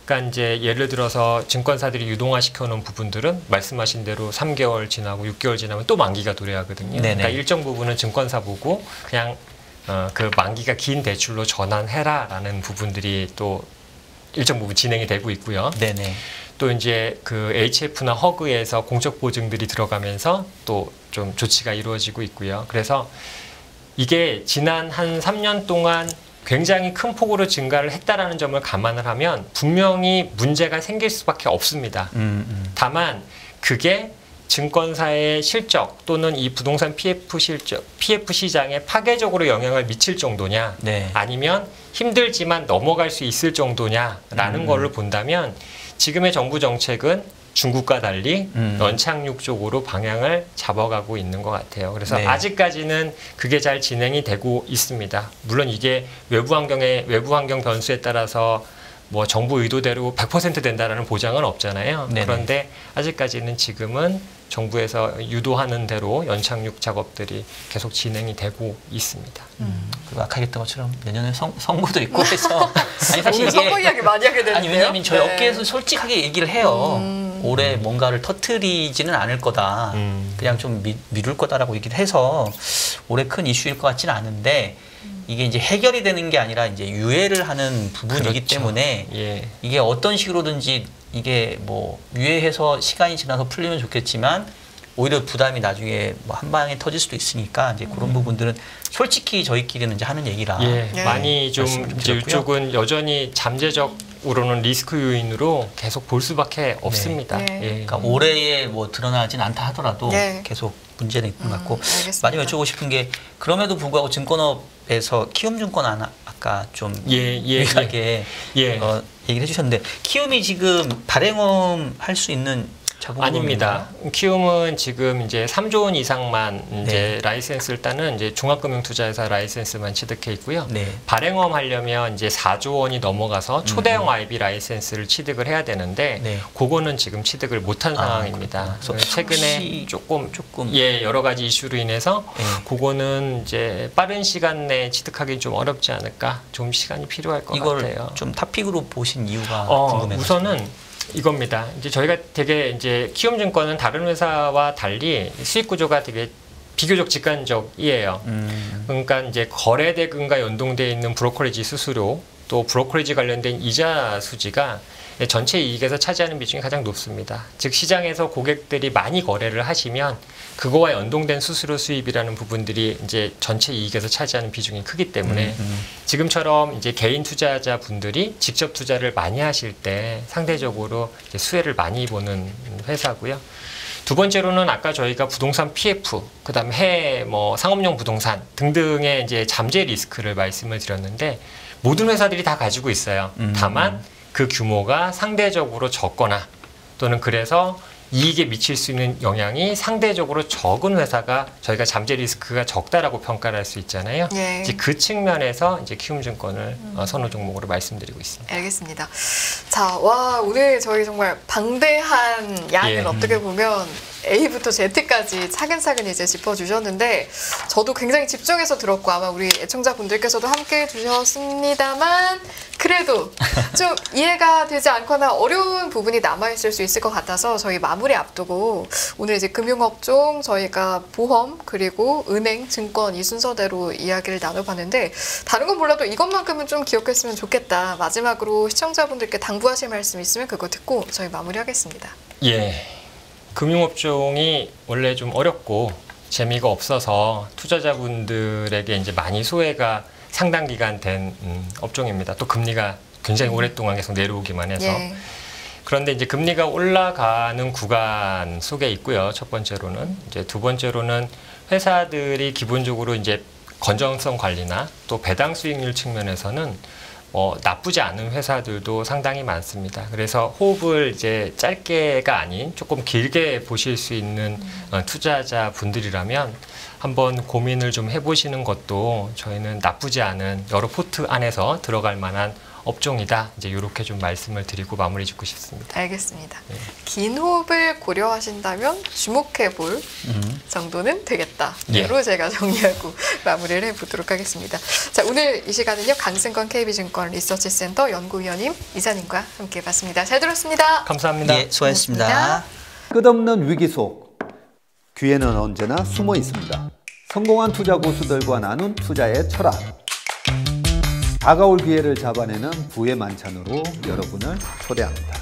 그러니까 이제 예를 들어서 증권사들이 유동화 시켜놓은 부분들은 말씀하신 대로 3개월 지나고 6개월 지나면 또 만기가 도래하거든요. 네네. 그러니까 일정 부분은 증권사 보고 그냥 그 만기가 긴 대출로 전환해라라는 부분들이 또 일정 부분 진행이 되고 있고요. 네네. 또 이제 그 HF나 허그에서 공적 보증들이 들어가면서 또 좀 조치가 이루어지고 있고요. 그래서 이게 지난 한 3년 동안 굉장히 큰 폭으로 증가를 했다라는 점을 감안을 하면 분명히 문제가 생길 수밖에 없습니다. 다만 그게 증권사의 실적 또는 이 부동산 PF 시장에 파괴적으로 영향을 미칠 정도냐, 네. 아니면 힘들지만 넘어갈 수 있을 정도냐라는 걸로 본다면, 지금의 정부 정책은 중국과 달리 연착륙 쪽으로 방향을 잡아가고 있는 것 같아요. 그래서 네. 아직까지는 그게 잘 진행이 되고 있습니다. 물론 이게 외부 환경 변수에 따라서 뭐 정부 의도대로 100% 된다라는 보장은 없잖아요. 네네. 그런데 아직까지는 지금은 정부에서 유도하는 대로 연착륙 작업들이 계속 진행이 되고 있습니다. 그리고 아까 얘기했던 것처럼 내년에 선거도 있고 해서 아니 사실 오늘 선거 이게 이야기 많이 하게 되는데요. 아니 왜냐하면 저희 네. 업계에서 솔직하게 얘기를 해요. 올해 뭔가를 터트리지는 않을 거다. 그냥 좀 미룰 거다라고 얘기를 해서 올해 큰 이슈일 것 같지는 않은데 이게 이제 해결이 되는 게 아니라 이제 유예를 하는 부분이기 그렇죠. 때문에 예. 이게 어떤 식으로든지 이게 뭐 유예해서 시간이 지나서 풀리면 좋겠지만 오히려 부담이 나중에 뭐 한 방에 터질 수도 있으니까 이제 그런 부분들은 솔직히 저희끼리는 이제 하는 얘기라 예, 네. 많이 좀 말씀 좀 이제 드렸고요. 이쪽은 여전히 잠재적으로는 리스크 요인으로 계속 볼 수밖에 없습니다. 네. 예. 그러니까 올해에 뭐 드러나진 않다 하더라도 네. 계속 문제는 있는 것 같고 알겠습니다. 마지막에 여쭤보고 싶은 게 그럼에도 불구하고 증권업에서 키움증권 아까 좀 유일하게 예. 얘기를 해주셨는데 키움이 지금 발행엄 할 수 있는 자본금인가요? 아닙니다. 키움은 지금 이제 3조 원 이상만 이제 네. 라이센스를 따는 이제 중앙금융투자회사 라이센스만 취득해 있고요. 네. 발행엄 하려면 이제 4조 원이 넘어가서 초대형 IB 라이센스를 취득을 해야 되는데 네. 그거는 지금 취득을 못한 상황입니다. 그렇구나. 그래서 최근에 혹시 조금 예. 여러 가지 이슈로 인해서 네. 그거는 이제 빠른 시간 내에 취득하기 좀 어렵지 않을까? 좀 시간이 필요할 것 이걸 같아요. 좀 탑픽으로 보신 이유가 궁금해요. 우선은 이겁니다. 이제 저희가 되게 이제 키움증권은 다른 회사와 달리 수익 구조가 되게 비교적 직관적이에요. 그러니까 이제 거래 대금과 연동되어 있는 브로커리지 수수료 또 브로커리지 관련된 이자 수지가 전체 이익에서 차지하는 비중이 가장 높습니다. 즉 시장에서 고객들이 많이 거래를 하시면 그거와 연동된 수수료 수입이라는 부분들이 이제 전체 이익에서 차지하는 비중이 크기 때문에 지금처럼 이제 개인 투자자 분들이 직접 투자를 많이 하실 때 상대적으로 이제 수혜를 많이 보는 회사고요. 두 번째로는 아까 저희가 부동산 PF, 그다음에 해외 뭐 상업용 부동산 등등의 이제 잠재 리스크를 말씀을 드렸는데 모든 회사들이 다 가지고 있어요. 다만 그 규모가 상대적으로 적거나 또는 그래서 이익에 미칠 수 있는 영향이 상대적으로 적은 회사가 저희가 잠재 리스크가 적다라고 평가를 할 수 있잖아요. 예. 이제 그 측면에서 이제 키움증권을 선호 종목으로 말씀드리고 있습니다. 알겠습니다. 자, 와, 오늘 저희 정말 방대한 양을 예. 어떻게 보면 A부터 Z까지 차근차근 이제 짚어주셨는데 저도 굉장히 집중해서 들었고 아마 우리 애청자분들께서도 함께 해주셨습니다만 그래도 좀 이해가 되지 않거나 어려운 부분이 남아있을 수 있을 것 같아서 저희 마무리 앞두고 오늘 이제 금융업종 저희가 보험 그리고 은행, 증권 이 순서대로 이야기를 나눠봤는데 다른 건 몰라도 이것만큼은 좀 기억했으면 좋겠다. 마지막으로 시청자분들께 당부하실 말씀 있으면 그거 듣고 저희 마무리하겠습니다. 예. 금융업종이 원래 좀 어렵고 재미가 없어서 투자자분들에게 이제 많이 소외가 상당 기간 된 업종입니다. 또 금리가 굉장히 오랫동안 계속 내려오기만 해서. 예. 그런데 이제 금리가 올라가는 구간 속에 있고요. 첫 번째로는 이제 두 번째로는 회사들이 기본적으로 이제 건전성 관리나 또 배당 수익률 측면에서는 나쁘지 않은 회사들도 상당히 많습니다. 그래서 호흡을 이제 짧게가 아닌 조금 길게 보실 수 있는 투자자 분들이라면 한번 고민을 좀 해보시는 것도 저희는 나쁘지 않은 여러 포트 안에서 들어갈 만한 업종이다. 이제 이렇게 좀 말씀을 드리고 마무리 짓고 싶습니다. 알겠습니다. 네. 긴 호흡을 고려하신다면 주목해볼 정도는 되겠다. 예. 이로 제가 정리하고 마무리를 해보도록 하겠습니다. 자, 오늘 이 시간은요. 강승권 KB증권 리서치센터 연구위원님 이사님과 함께 봤습니다. 잘 들었습니다. 감사합니다. 예, 수고하셨습니다. 고맙습니다. 끝없는 위기 속 기회는 언제나 숨어 있습니다. 성공한 투자 고수들과 나눈 투자의 철학. 다가올 기회를 잡아내는 부의 만찬으로 여러분을 초대합니다.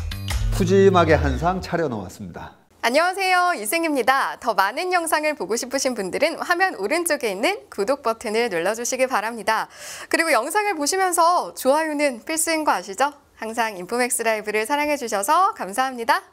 푸짐하게 한 상 차려놓았습니다. 안녕하세요. 이승입니다. 더 많은 영상을 보고 싶으신 분들은 화면 오른쪽에 있는 구독 버튼을 눌러주시기 바랍니다. 그리고 영상을 보시면서 좋아요는 필수인 거 아시죠? 항상 인포맥스 라이브를 사랑해주셔서 감사합니다.